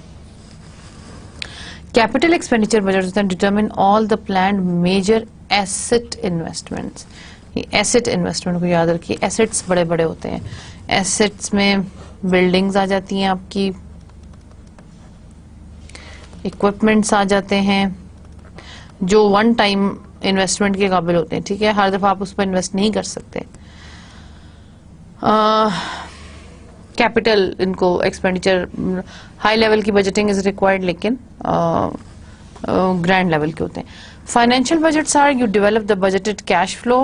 Capital expenditure budgets then determine all the planned major asset investments. یہ asset investment کو یاد رکھیے. assets بڑے بڑے ہوتے ہیں. assets میں buildings آ جاتی ہیں, آپ کی equipments آ جاتے ہیں جو one time investment کے قابل ہوتے ہیں. ٹھیک ہے, ہر دفعہ آپ اس پر انویسٹ نہیں کر سکتے. کیپٹل ان کو ایکسپینڈیچر ہائی لیول کی بجٹنگ از ریکوائرڈ, لیکن گرینڈ لیول کے ہوتے ہیں. Financial budgets are you develop the budgeted cash flow,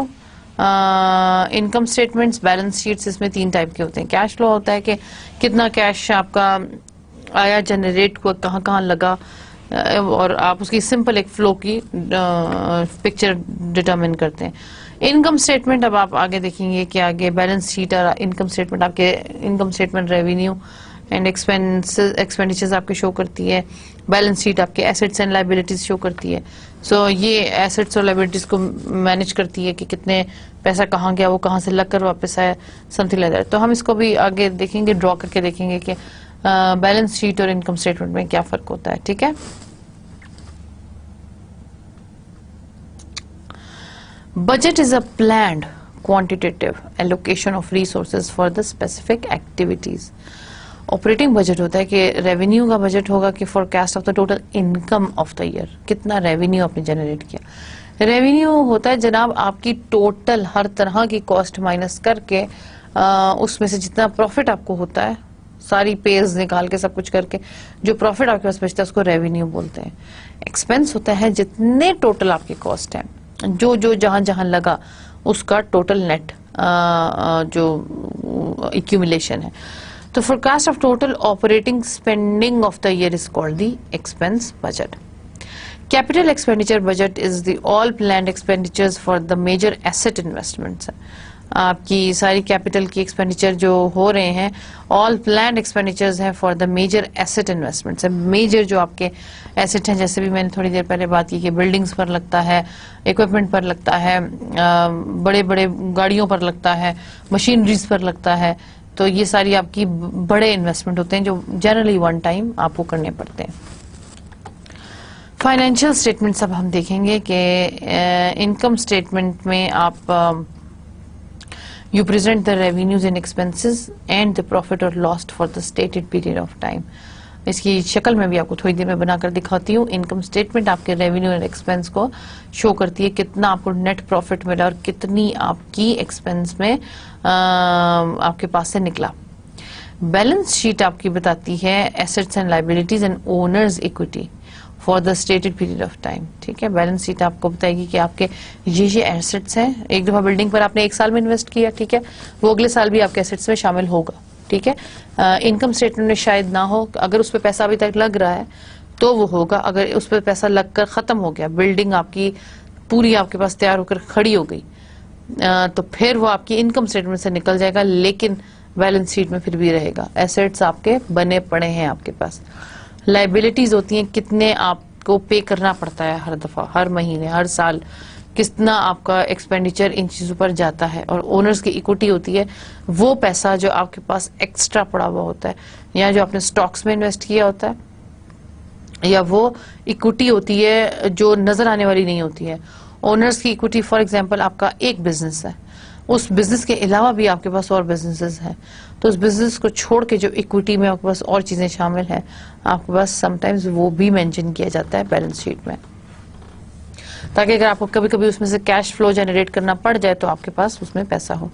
income statements, balance sheets. اس میں 3 ٹائپ کے ہوتے ہیں. کیش فلو ہوتا ہے کہ کتنا کیش آپ کا آیا, جنریٹ ہوا, کہاں کہاں لگا, اور آپ اس کی سمپل ایک فلو کی پکچر ڈٹرمن کرتے ہیں. انکم اسٹیٹمنٹ اب آپ آگے دیکھیں گے کہ آگے بیلنس شیٹ اور انکم اسٹیٹمنٹ, آپ کے income statement revenue and expenditures آپ کے شو کرتی ہے. بیلنس شیٹ آپ کے ایسٹس اینڈ لائبلٹیز شو کرتی ہے. سو یہ ایسٹس اور لائبلٹیز کو مینیج کرتی ہے کہ کتنے پیسہ کہاں گیا, وہ کہاں سے لگ کر واپس آیا, سم تھنگ لائک دیٹ. تو ہم اس کو بھی آگے دیکھیں گے, ڈرا کر کے دیکھیں گے کہ بیلنس شیٹ اور انکم اسٹیٹمنٹ میں کیا فرق ہوتا ہے. ٹھیک ہے. Budget is a planned quantitative allocation of resources for the specific activities. Operating budget ہوتا ہے کہ ریونیو کا بجٹ ہوگا کہ forecast of the total income of the year, کتنا ریونیو آپ نے جنریٹ کیا. ریونیو ہوتا ہے جناب آپ کی ٹوٹل ہر طرح کی کاسٹ مائنس کر کے اس میں سے جتنا پروفٹ آپ کو ہوتا ہے, ساری پیز نکال کے سب کچھ کر کے جو پروفٹ آپ کے پاس بچتا ہے اس کو ریونیو بولتے ہیں. ایکسپینس ہوتا ہے جتنے ٹوٹل آپ کی کاسٹ ہے, جو جہاں جہاں لگا اس کا ٹوٹل نیٹ جو ایکومولیشن ہے. تو forecast of total operating spending of the year is called the expense budget. Capital expenditure budget is the all planned expenditures for the major asset investments. آپ کی ساری کیپٹل کی ایکسپینڈیچر جو ہو رہے ہیں آل پلانڈ ایکسپینڈیچرز ہیں for the major asset investments. Major جو آپ کے ایسٹ ہیں, جیسے بھی میں نے تھوڑی دیر پہلے بات کی کہ بلڈنگز پر لگتا ہے, اکوپمنٹ پر لگتا ہے, بڑے بڑے گاڑیوں پر لگتا ہے, مشینریز پر لگتا ہے, تو یہ ساری آپ کی بڑے انویسٹمنٹ ہوتے ہیں جو جنرلی ون ٹائم آپ کو کرنے پڑتے ہیں. فائنینشیل اسٹیٹمنٹس اب ہم دیکھیں گے کہ انکم اسٹیٹمنٹ میں آپ you present the revenues and expenses and the profit or loss for the stated period of time. اس کی شکل میں بھی آپ کو تھوڑی دیر میں بنا کر دکھاتی ہوں. انکم اسٹیٹمنٹ آپ کے ریونیو اور ایکسپینس کو شو کرتی ہے, کتنا آپ کو نیٹ پروفٹ ملا اور کتنی آپ کی ایکسپینس میں آپ کے پاس سے نکلا. بیلنس شیٹ آپ کی بتاتی ہے assets and liabilities and owners equity for the stated period of time. ٹھیک ہے, بیلنس شیٹ آپ کو بتائے گی کہ آپ کے یہ ایسٹس ہیں. ایک دفعہ بلڈنگ پر آپ نے ایک سال میں انویسٹ کیا, ٹھیک ہے, وہ اگلے سال بھی آپ کے ایسٹس میں شامل ہوگا. ٹھیک ہے, انکم اسٹیٹمنٹ میں شاید نہ ہو, اگر اس پہ پیسہ ابھی تک لگ رہا ہے تو وہ ہوگا. اگر اس پہ پیسہ لگ کر ختم ہو گیا, بلڈنگ آپ کی پوری آپ کے پاس تیار ہو کر کھڑی ہو گئی, تو پھر وہ آپ کی انکم اسٹیٹمنٹ سے نکل جائے گا, لیکن بیلنس شیٹ میں پھر بھی رہے گا. ایسٹس آپ کے بنے پڑے ہیں آپ کے پاس. لائبلٹیز ہوتی ہیں کتنے آپ کو پے کرنا پڑتا ہے ہر دفعہ, ہر مہینے, ہر سال, کتنا آپ کا ایکسپینڈیچر ان چیزوں پر جاتا ہے. اور اونرز کی ایکوٹی ہوتی ہے وہ پیسہ جو آپ کے پاس ایکسٹرا پڑا ہوا ہوتا ہے, یا جو آپ نے سٹاکس میں انویسٹ کیا ہوتا ہے, یا وہ ایکوٹی ہوتی ہے جو نظر آنے والی نہیں ہوتی ہے. اونرز کی ایکوٹی فار ایگزامپل آپ کا ایک بزنس ہے, اس بزنس کے علاوہ بھی آپ کے پاس اور بزنسز ہیں, تو اس بزنس کو چھوڑ کے جو ایکوٹی میں آپ کے پاس اور چیزیں شامل ہیں آپ کے پاس سم ٹائمز وہ بھی مینشن کیا جاتا ہے بیلنس شیٹ میں, تاکہ اگر آپ کو کبھی کبھی اس میں سے کیش فلو جنریٹ کرنا پڑ جائے تو آپ کے پاس اس میں پیسہ ہو.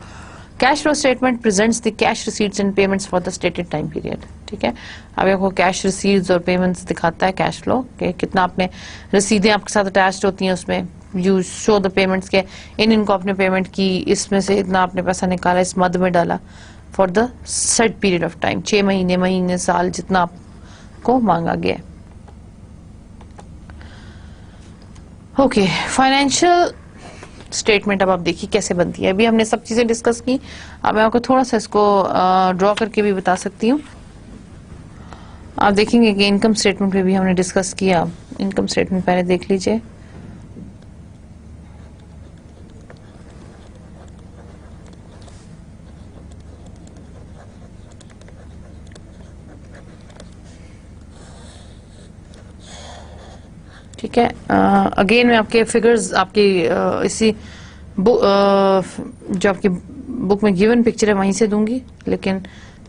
Cash flow statement presents the cash receipts and payments for the stated time period. ٹھیک ہے, اب آپ کو کیش ریسیٹس اور پیمنٹس دکھاتا ہے کیش فلو, کہ کتنا آپ نے رسیدیں آپ کے ساتھ اٹیچڈ ہوتی ہیں, اس میں یو شو دا پیمنٹس کے ان کو آپ نے پیمنٹ کی, اس میں سے اتنا آپ نے پیسہ نکالا, اس مد میں ڈالا for the set period of time, 6 مہینے, سال, جتنا آپ کو مانگا گیا. اوکے, فائنینشیل اسٹیٹمنٹ اب آپ دیکھیے کیسے بنتی ہے. ابھی ہم نے سب چیزیں ڈسکس کی, اب میں آپ کو تھوڑا سا اس کو ڈرا کر کے بھی بتا سکتی ہوں. آپ دیکھیں گے کہ انکم اسٹیٹمنٹ پہ بھی ہم نے ڈسکس کیا. انکم اسٹیٹمنٹ پہلے دیکھ لیجئے. ٹھیک ہے, اگین میں آپ کے فگرز آپ کی اسی جو آپ کی بک میں گیون پکچر ہے وہیں سے دوں گی, لیکن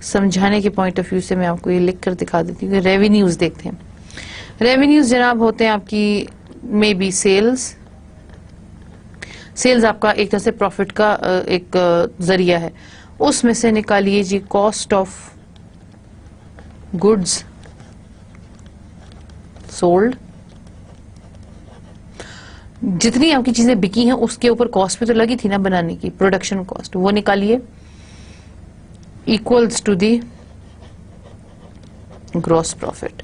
سمجھانے کے پوائنٹ آف ویو سے میں آپ کو یہ لکھ کر دکھا دیتی ہوں کہ ریونیوز دیکھتے ہیں. ریونیوز جناب ہوتے ہیں آپ کی مے بی سیلز. سیلز آپ کا ایک طرح سے پروفٹ کا ایک ذریعہ ہے. اس میں سے نکالیے جی کاسٹ آف گڈز سولڈ. جتنی آپ کی چیزیں بکی ہیں اس کے اوپر کاسٹ بھی تو لگی تھی نا بنانے کی, پروڈکشن کاسٹ, وہ نکالیے equals to the gross profit.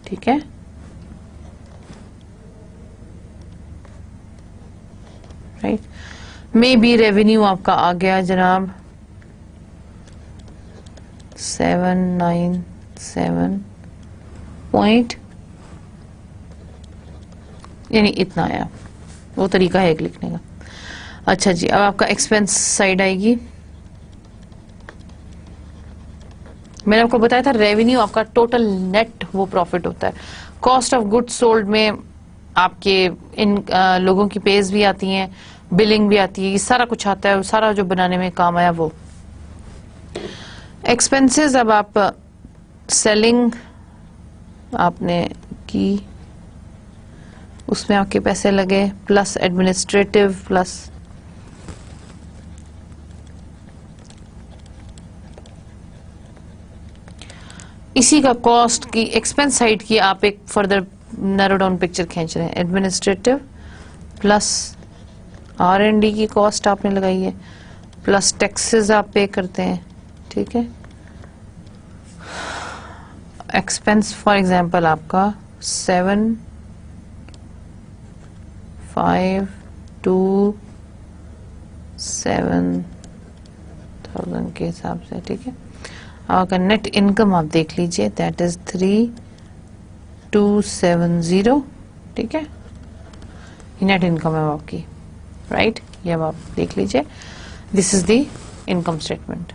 ٹھیک ہے, رائٹ. مے بی ریونیو آپ کا آ گیا جناب 797 پوائنٹ, یعنی اتنا آیا. وہ طریقہ ہے ایک لکھنے کا. اچھا جی, اب آپ کا ایکسپینس سائڈ آئے گی. میں نے آپ کو بتایا تھا ریونیو آپ کا ٹوٹل نیٹ وہ پروفٹ ہوتا ہے. کاسٹ آف گڈ سولڈ میں آپ کے ان لوگوں کی پیز بھی آتی ہیں, بلنگ بھی آتی ہے, یہ سارا کچھ آتا ہے, سارا جو بنانے میں کام آیا وہ. ایکسپینسز اب آپ سیلنگ آپ نے کی, اس میں آپ کے پیسے لگے, پلس ایڈمنسٹریٹو, پلس اسی کا کاسٹ کی ایکسپینس سائڈ کی آپ ایک فردر نیرو ڈاؤن پکچر کھینچ رہے ہیں. Administrative plus R and D کی کاسٹ آپ نے لگائی ہے, پلس ٹیکسز آپ پے کرتے ہیں. ٹھیک ہے, ایکسپینس فار ایگزامپل آپ کا 7,527,000 کے حساب سے. ٹھیک ہے. اگر نیٹ انکم آپ دیکھ لیجئے دیٹ از 3,270. ٹھیک ہے. نیٹ انکم ہے آپ کی, رائٹ. یہ اب آپ دیکھ لیجئے, دس از دی انکم اسٹیٹمنٹ.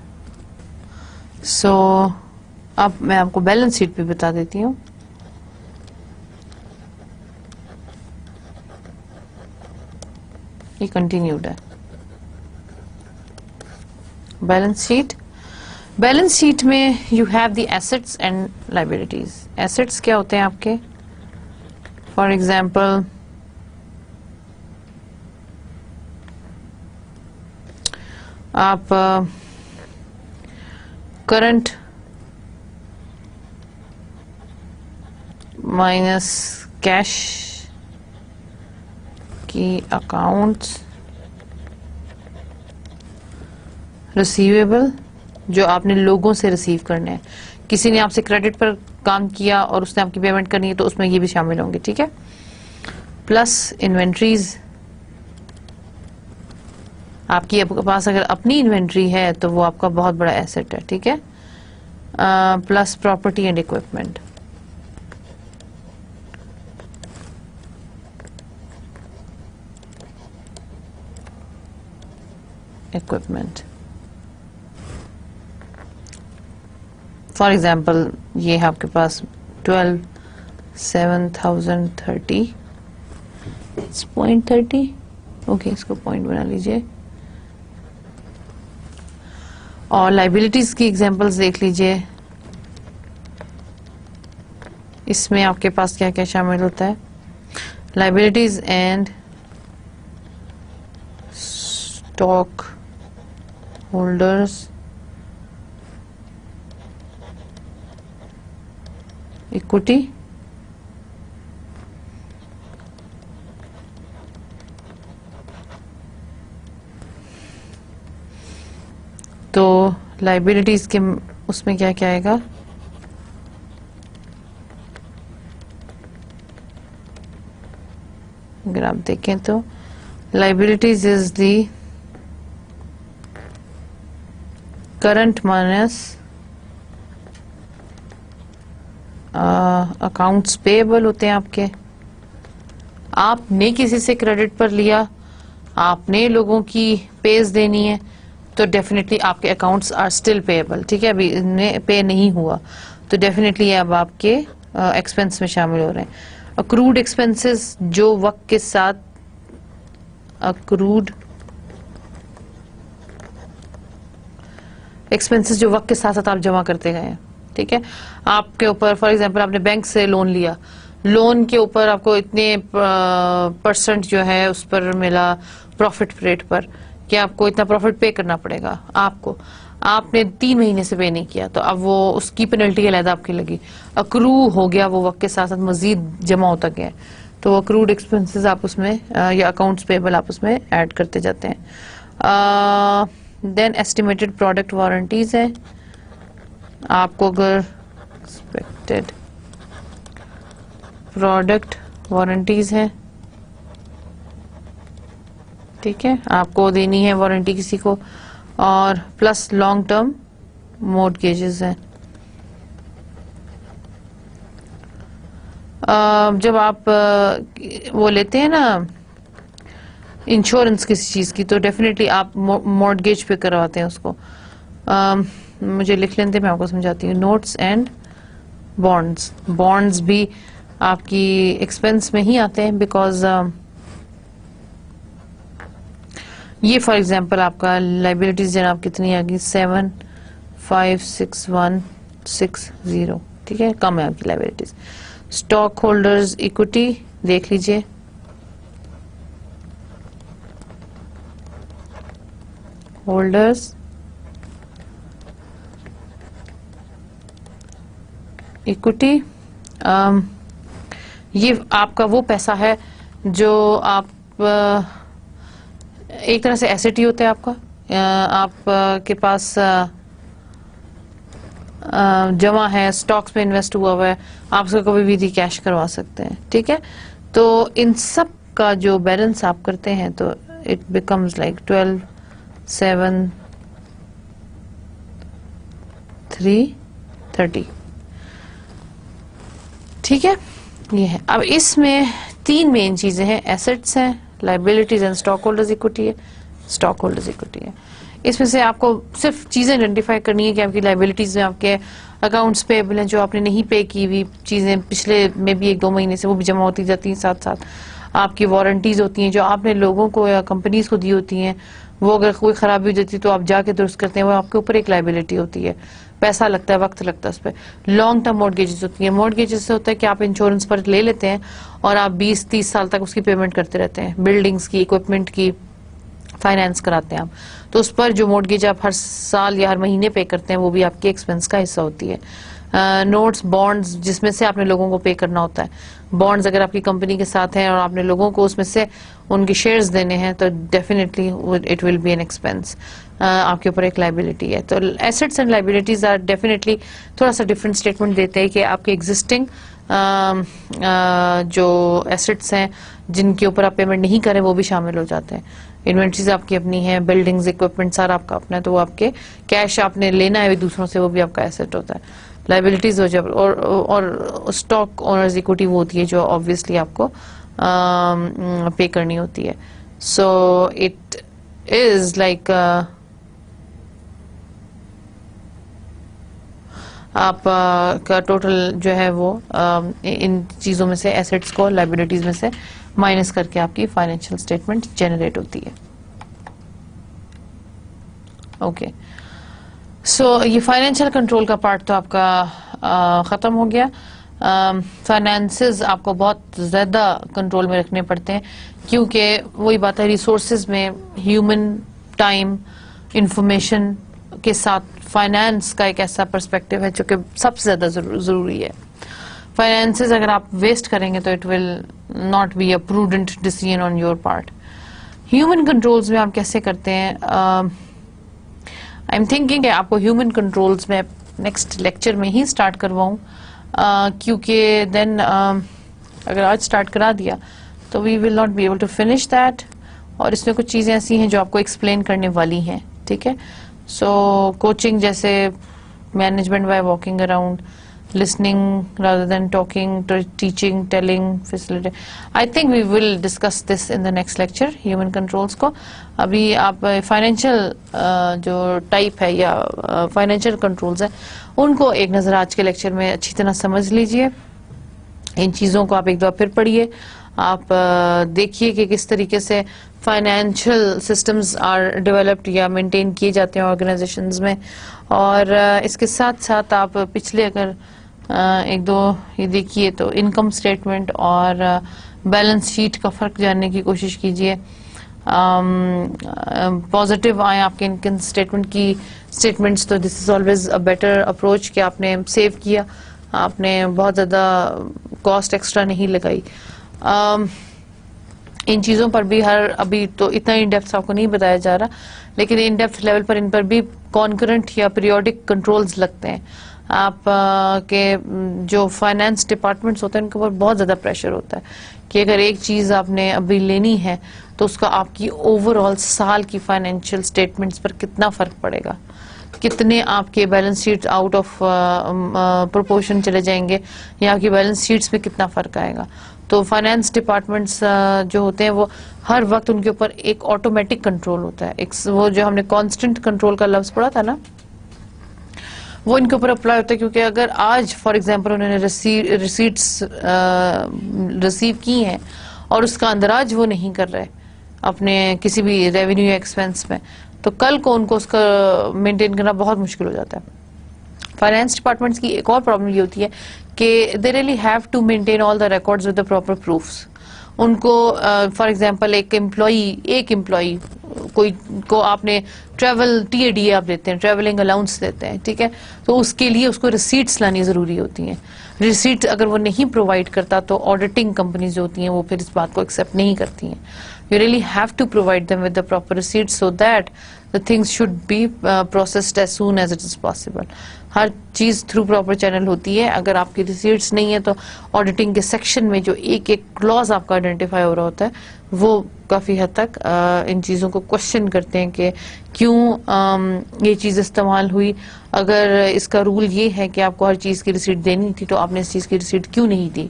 سو اب میں آپ کو بیلنس شیٹ بھی بتا دیتی ہوں. یہ کنٹینیوڈ ہے. بیلنس شیٹ میں you have the assets and liabilities. Assets کیا ہوتے ہیں آپ کے؟ فار ایگزامپل آپ کرنٹ مائنس کیش کی اکاؤنٹس ریسیویبل جو آپ نے لوگوں سے ریسیو کرنے ہیں. کسی نے آپ سے کریڈٹ پر کام کیا اور اس نے آپ کی پیمنٹ کرنی ہے تو اس میں یہ بھی شامل ہوں گے. ٹھیک ہے. پلس انوینٹریز, آپ کے پاس اگر اپنی انوینٹری ہے تو وہ آپ کا بہت بڑا ایسٹ ہے. ٹھیک ہے. Plus property and equipment. For example یہ ہے آپ کے پاس 12,7,030 0.30. اوکے, اس کو پوائنٹ بنا لیجئے. اور لائبلٹیز کی ایگزامپلز دیکھ لیجئے. اس میں آپ کے پاس کیا کیا شامل ہوتا ہے؟ Liabilities and stock holders, equity, تو لائبلٹیز کے اس میں کیا کیا آئے گا؟ اگر آپ دیکھیں تو liabilities is the current minus accounts payable ہوتے ہیں آپ کے. آپ نے کسی سے کریڈٹ پر لیا, آپ نے لوگوں کی پیز دینی ہے تو ڈیفینیٹلی آپ کے اکاؤنٹس آر اسٹل پیبل. ٹھیک ہے. ابھی پے نہیں ہوا تو ڈیفینیٹلی اب آپ کے ایکسپینس میں شامل ہو رہے ہیں. اکروڈ ایکسپینسز جو وقت کے ساتھ ساتھ آپ جمع کرتے گئے ہیں. ٹھیک ہے. آپ کے اوپر فار ایگزامپل آپ نے بینک سے لون لیا, لون کے اوپر آپ کو اتنے پرسنٹ جو ہے اس پر ملا پروفٹ ریٹ پر کہ آپ کو اتنا پروفٹ پے کرنا پڑے گا. آپ نے 3 مہینے سے پے نہیں کیا تو اب وہ اس کی پینلٹی علیحدہ آپ کی لگی. اکرو ہو گیا, وہ وقت کے ساتھ ساتھ مزید جمع ہوتا گیا, تو اکروڈ ایکسپنسز آپ اس میں یا اکاؤنٹس پیبل آپ اس میں ایڈ کرتے جاتے ہیں. دین ایسٹیمیٹڈ پروڈکٹ وارنٹیز ہے. آپ کو اگر ایکسپیکٹڈ پروڈکٹ وارنٹیز ہے, ٹھیک ہے, آپ کو دینی ہے وارنٹی کسی کو, اور پلس لانگ ٹرم مورٹگیجز ہیں. جب آپ وہ لیتے ہیں نا انشورنس کسی چیز کی تو ڈیفینیٹلی آپ مورٹگیج پہ کرواتے ہیں اس کو. مجھے لکھ لیتے میں آپ کو سمجھاتی ہوں. نوٹس اینڈ بانڈز بھی آپ کی ایکسپینس میں ہی آتے ہیں بیکاز یہ فار ایگزامپل آپ کا لائبلٹیز جناب کتنی آ گئی 7,561,60. ٹھیک ہے, کم ہے آپ کی لائبلٹیز. اسٹاک ہولڈرز اکوٹی دیکھ لیجئے. ہولڈرز اکوٹی, یہ آپ کا وہ پیسہ ہے جو آپ ایک طرح سے ایسٹ ہی ہوتا ہے آپ کا. آپ کے پاس جمع ہے, اسٹاکس میں انویسٹ ہوا ہوا ہے, آپ اس کو کبھی بھی ریکیش کروا سکتے ہیں, ٹھیک ہے. تو ان سب کا جو بیلنس آپ کرتے ہیں تو اٹ بیکمز لائک 12 7 3 30, ٹھیک ہے. یہ ہے. اب اس میں تین مین چیزیں ہیں, ایسٹس ہیں, liabilities and stock holders equity ہے, اسٹاک ہولڈرز اکوٹی ہے. اس میں سے آپ کو صرف چیزیں آئیڈینٹیفائی کرنی ہے کہ آپ کی لائبلٹیز میں آپ کے اکاؤنٹس پیبل ہیں جو آپ نے نہیں پے کی ہوئی چیزیں پچھلے میں بھی 1-2 مہینے سے وہ بھی جمع ہوتی جاتی ہیں, ساتھ ساتھ آپ کی وارنٹیز ہوتی ہیں جو آپ نے لوگوں کو یا کمپنیز کو دی ہوتی ہیں, وہ اگر کوئی خرابی ہو جاتی ہے تو آپ جا کے درست کرتے ہیں, وہ آپ کے اوپر ایک لائبلٹی ہوتی ہے, پیسہ لگتا ہے, وقت لگتا ہے اس پہ. لانگ ٹرم مورگیجز ہوتی ہیں, مورگیجز سے ہوتا ہے کہ آپ انشورنس پر لے لیتے ہیں اور آپ 20-30 سال تک اس کی پیمنٹ کرتے رہتے ہیں, بلڈنگز کی, اکوپمنٹ کی فائنانس کراتے ہیں آپ, تو اس پر جو مورگیج آپ ہر سال یا ہر مہینے پے کرتے ہیں وہ بھی آپ کے ایکسپنس کا حصہ ہوتی ہے. نوٹس, بانڈز جس میں سے آپ نے لوگوں کو پے کرنا ہوتا ہے, بانڈز اگر آپ کی کمپنی کے ساتھ ہیں اور آپ نے لوگوں کو اس میں سے ان کے شیئرز دینے ہیں تو definitely it will be an expense, آپ کے اوپر ایک لائبلٹی ہے. تو assets and liabilities are definitely تھوڑا سا ڈفرینٹ اسٹیٹمنٹ دیتے ہیں کہ آپ کے ایگزسٹنگ جو ایسٹس ہیں جن کے اوپر آپ پیمنٹ نہیں کریں وہ بھی شامل ہو جاتے ہیں. انوینٹریز آپ کی اپنی ہیں, بلڈنگز, اکوپمنٹ سارا آپ کا اپنا ہے, تو وہ آپ کے کیش آپ نے لینا ہے دوسروں سے, وہ بھی آپ کا ایسٹ ہوتا ہے. لائبلٹیز ہو جب اور اسٹاک اونرز اکوٹی وہ ہوتی ہے جو آبویسلی آپ کو پے کرنی ہوتی ہے. سو اٹ از لائک آپ کا ٹوٹل جو ہے وہ ان چیزوں میں سے ایسٹس کو لائبلٹیز میں سے مائنس کر کے آپ کی فائنینشیل اسٹیٹمنٹ جنریٹ ہوتی ہے. اوکے, سو یہ فائنینشیل کنٹرول کا پارٹ تو آپ کا ختم ہو گیا. فائنانسز آپ کو بہت زیادہ کنٹرول میں رکھنے پڑتے ہیں کیونکہ وہی بات ہے, ریسورسز میں ہیومن ٹائم, انفارمیشن کے ساتھ فائنانس کا ایک ایسا پرسپیکٹو ہے جو کہ سب سے زیادہ ضروری ہے. فائنانسز اگر آپ ویسٹ کریں گے تو it will not be a prudent decision on your part. Human controls میں آپ کیسے کرتے ہیں, آئی ایم تھنکنگ کہ آپ کو ہیومن کنٹرولز میں نیکسٹ لیکچر میں ہی اسٹارٹ کرواؤں, کیونکہ دین اگر آج اسٹارٹ کرا دیا تو we will not be able to finish that, اور اس میں کچھ چیزیں ایسی ہیں جو آپ کو ایکسپلین کرنے والی ہیں, ٹھیک ہے. سو کوچنگ جیسے management by walking around, listening rather than talking, teaching, telling, facilitating. I think we will discuss this in the next lecture, human controls کو. ابھی آپ فائنینشیل جو ٹائپ ہے یا فائنینشیل کنٹرولز ہیں ان کو ایک نظر آج کے لیکچر میں اچھی طرح سمجھ لیجئے. ان چیزوں کو آپ ایک دفعہ پھر پڑھیے, آپ دیکھیے کہ کس طریقے سے فائنینشیل سسٹمز آر ڈیولپڈ یا مینٹین کیے جاتے ہیں آرگنائزیشنز میں, اور اس کے ساتھ ساتھ آپ پچھلے اگر 1-2 یہ دیکھیے تو انکم اسٹیٹمنٹ اور بیلنس شیٹ کا فرق جاننے کی کوشش کیجیے. پازیٹیو آئیں آپ کے انکم اسٹیٹمنٹ کی اسٹیٹمنٹس تو this is always a better approach کہ آپ نے سیو کیا, آپ نے بہت زیادہ کاسٹ ایکسٹرا نہیں لگائی. ان چیزوں پر بھی ابھی تو اتنا ان ڈیپتھ آپ کو نہیں بتایا جا رہا, لیکن ان ڈیپتھ لیول پر ان پر بھی کانکرنٹ یا پیریوڈک کنٹرولز لگتے ہیں. آپ کے جو فائنانس ڈپارٹمنٹس ہوتے ہیں ان کے اوپر بہت زیادہ پریشر ہوتا ہے کہ اگر ایک چیز آپ نے ابھی لینی ہے تو اس کا آپ کی اوور آل سال کی فائنینشیل اسٹیٹمنٹس پر کتنا فرق پڑے گا, کتنے آپ کے balance sheet out of proportion چلے جائیں گے, یا آپ کی بیلنس شیٹس میں کتنا فرق آئے گا. تو فائنانس ڈپارٹمنٹس جو ہوتے ہیں وہ ہر وقت ان کے اوپر ایک آٹومیٹک کنٹرول ہوتا ہے. ایک وہ جو ہم نے کانسٹنٹ کنٹرول کا لفظ پڑھا تھا نا, وہ ان کے اوپر اپلائی ہوتا ہے, کیونکہ اگر آج فار ایگزامپل انہوں نے ریسیٹس ریسیو کی ہیں اور اس کا اندراج وہ نہیں کر رہے اپنے کسی بھی ریونیو یا ایکسپینس میں, تو کل کو ان کو اس کا مینٹین کرنا بہت مشکل ہو جاتا ہے. فائنانس ڈپارٹمنٹس کی ایک اور پرابلم یہ ہوتی ہے کہ they really have to maintain all the records with the proper proofs. ان کو فار ایگزامپل ایک امپلائی کوئی کو آپ نے ٹریول TAD آپ دیتے ہیں, ٹریولنگ الاؤنس دیتے ہیں, ٹھیک ہے, تو اس کے لیے اس کو ریسیٹس لانی ضروری ہوتی ہیں. ریسیٹ اگر وہ نہیں پرووائڈ کرتا تو آڈیٹنگ کمپنیز جو ہوتی ہیں وہ پھر اس بات کو ایکسیپٹ نہیں کرتی ہیں. you really have to provide them with the proper receipts so that the things should be processed as soon as it is possible. ہر چیز تھرو پراپر چینل ہوتی ہے. اگر آپ کی ریسیٹس نہیں ہے تو آڈیٹنگ کے سیکشن میں جو ایک ایک کلوز آپ کا آئیڈینٹیفائی ہو رہا ہوتا ہے وہ کافی حد تک ان چیزوں کو کوشچن کرتے ہیں کہ کیوں یہ چیز استعمال ہوئی. اگر اس کا رول یہ ہے کہ آپ کو ہر چیز کی ریسیٹ دینی تھی تو آپ نے اس چیز کی ریسیٹ کیوں نہیں دی,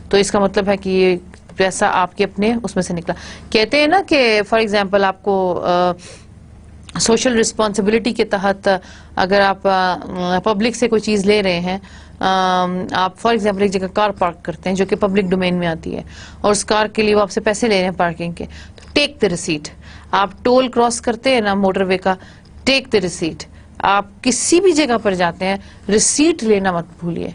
تو اس کا مطلب ہے کہ یہ پیسہ آپ کے اپنے اس میں سے نکلا. کہتے ہیں نا کہ فار ایگزامپل آپ کو سوشل رسپانسبلٹی کے تحت اگر آپ پبلک سے کوئی چیز لے رہے ہیں, آپ فار ایگزامپل ایک جگہ کار پارک کرتے ہیں جو کہ پبلک ڈومین میں آتی ہے اور اس کار کے لیے وہ آپ سے پیسے لے رہے ہیں پارکنگ کے, تو ٹیک دا ریسیٹ. آپ ٹول کراس کرتے ہیں نا موٹر وے کا, ٹیک دا ریسیٹ. آپ کسی بھی جگہ پر جاتے ہیں ریسیٹ لینا مت بھولیے,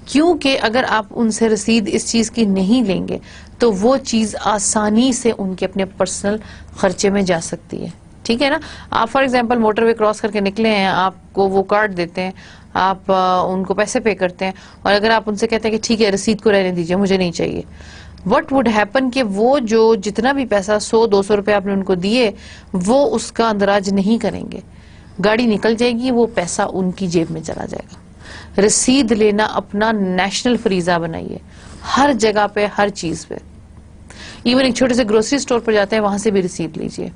کیونکہ اگر آپ ان سے رسید اس چیز کی نہیں لیں گے تو وہ چیز آسانی سے ان کے اپنے پرسنل خرچے میں جا سکتی ہے. ٹھیک ہے نا. آپ for example motor way cross کر کے نکلے ہیں, آپ کو وہ کارڈ دیتے ہیں, آپ ان کو پیسے پے کرتے ہیں, اور اگر آپ ان سے کہتے ہیں کہ ٹھیک ہے رسید کو رہنے دیجیے مجھے نہیں چاہیے, وٹ وڈ ہیپن کہ وہ جو جتنا بھی پیسہ 100-200 روپے آپ نے ان کو دیے وہ اس کا اندراج نہیں کریں گے, گاڑی نکل جائے گی, وہ پیسہ ان کی جیب میں چلا جائے گا. رسید لینا اپنا نیشنل فریضہ بنائیے, ہر جگہ پہ ہر چیز پہ. ایون ایک چھوٹے سے گروسری اسٹور پر جاتے ہیں وہاں سے بھی رسید لیجیے,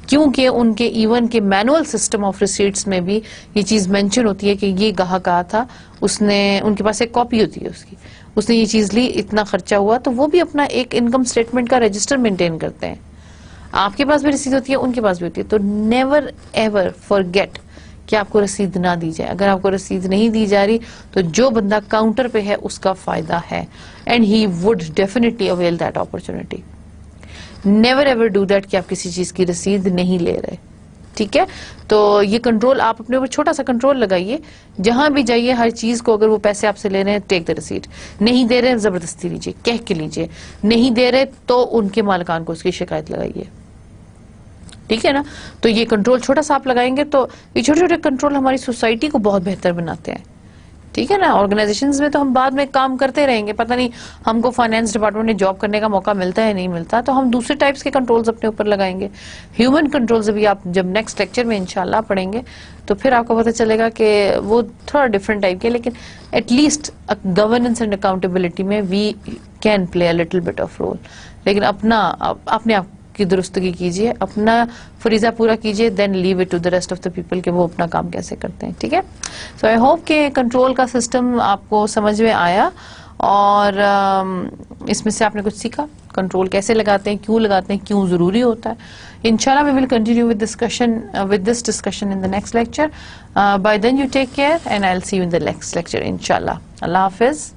کیونکہ ان کے ایون کے مینول سسٹم آف ریسیٹس میں بھی یہ چیز مینشن ہوتی ہے کہ یہ گاہک آیا تھا, اس نے, ان کے پاس ایک کاپی ہوتی ہے اس کی, اس نے یہ چیز لی, اتنا خرچہ ہوا, تو وہ بھی اپنا ایک انکم سٹیٹمنٹ کا رجسٹر مینٹین کرتے ہیں. آپ کے پاس بھی رسید ہوتی ہے, ان کے پاس بھی ہوتی ہے, تو نیور ایور فارگیٹ کہ آپ کو رسید نہ دی جائے. اگر آپ کو رسید نہیں دی جا رہی تو جو بندہ کاؤنٹر پہ ہے اس کا فائدہ ہے, and he would definitely oil that opportunity. Never ever do that کہ آپ کسی چیز کی رسید نہیں لے رہے. ٹھیک ہے, تو یہ کنٹرول آپ اپنے اوپر چھوٹا سا کنٹرول لگائیے, جہاں بھی جائیے ہر چیز کو, اگر وہ پیسے آپ سے لے رہے ہیں ٹیک دا ریسیٹ, نہیں دے رہے ہیں زبردستی لیجیے, کہہ کے لیجیے, نہیں دے رہے تو ان کے مالکان کو اس کی شکایت لگائیے. ٹھیک ہے نا. تو یہ کنٹرول چھوٹا سا آپ لگائیں گے تو یہ چھوٹے چھوٹے کنٹرول ہماری سوسائٹی کو بہت بہتر بناتے ہیں. ٹھیک ہے نا. آرگنائزیشنز میں تو ہم بعد میں کام کرتے رہیں گے, پتہ نہیں ہم کو فائنانس ڈپارٹمنٹ میں جاب کرنے کا موقع ملتا ہے نہیں ملتا, تو ہم دوسرے ٹائپس کے کنٹرولز اپنے اوپر لگائیں گے. ہیومن کنٹرولز بھی آپ جب نیکسٹ لیکچر میں انشاءاللہ پڑھیں گے تو پھر آپ کو پتہ چلے گا کہ وہ تھوڑا ڈفرنٹ ٹائپ کے, لیکن at least governance and accountability میں we can play a little bit of role. لیکن اپنے آپ کی درستگی کیجیے, اپنا فریضہ پورا کیجیے, then leave it to the rest of the people کہ وہ اپنا کام کیسے کرتے ہیں. ٹھیک ہے. سو آئی ہوپ کہ کنٹرول کا سسٹم آپ کو سمجھ میں آیا اور اس میں سے آپ نے کچھ سیکھا, کنٹرول کیسے لگاتے ہیں, کیوں لگاتے ہیں, کیوں ضروری ہوتا ہے. انشاءاللہ we will continue with this discussion in the next lecture. By then you take care and I'll see you in the next lecture inshallah. Allah Hafiz.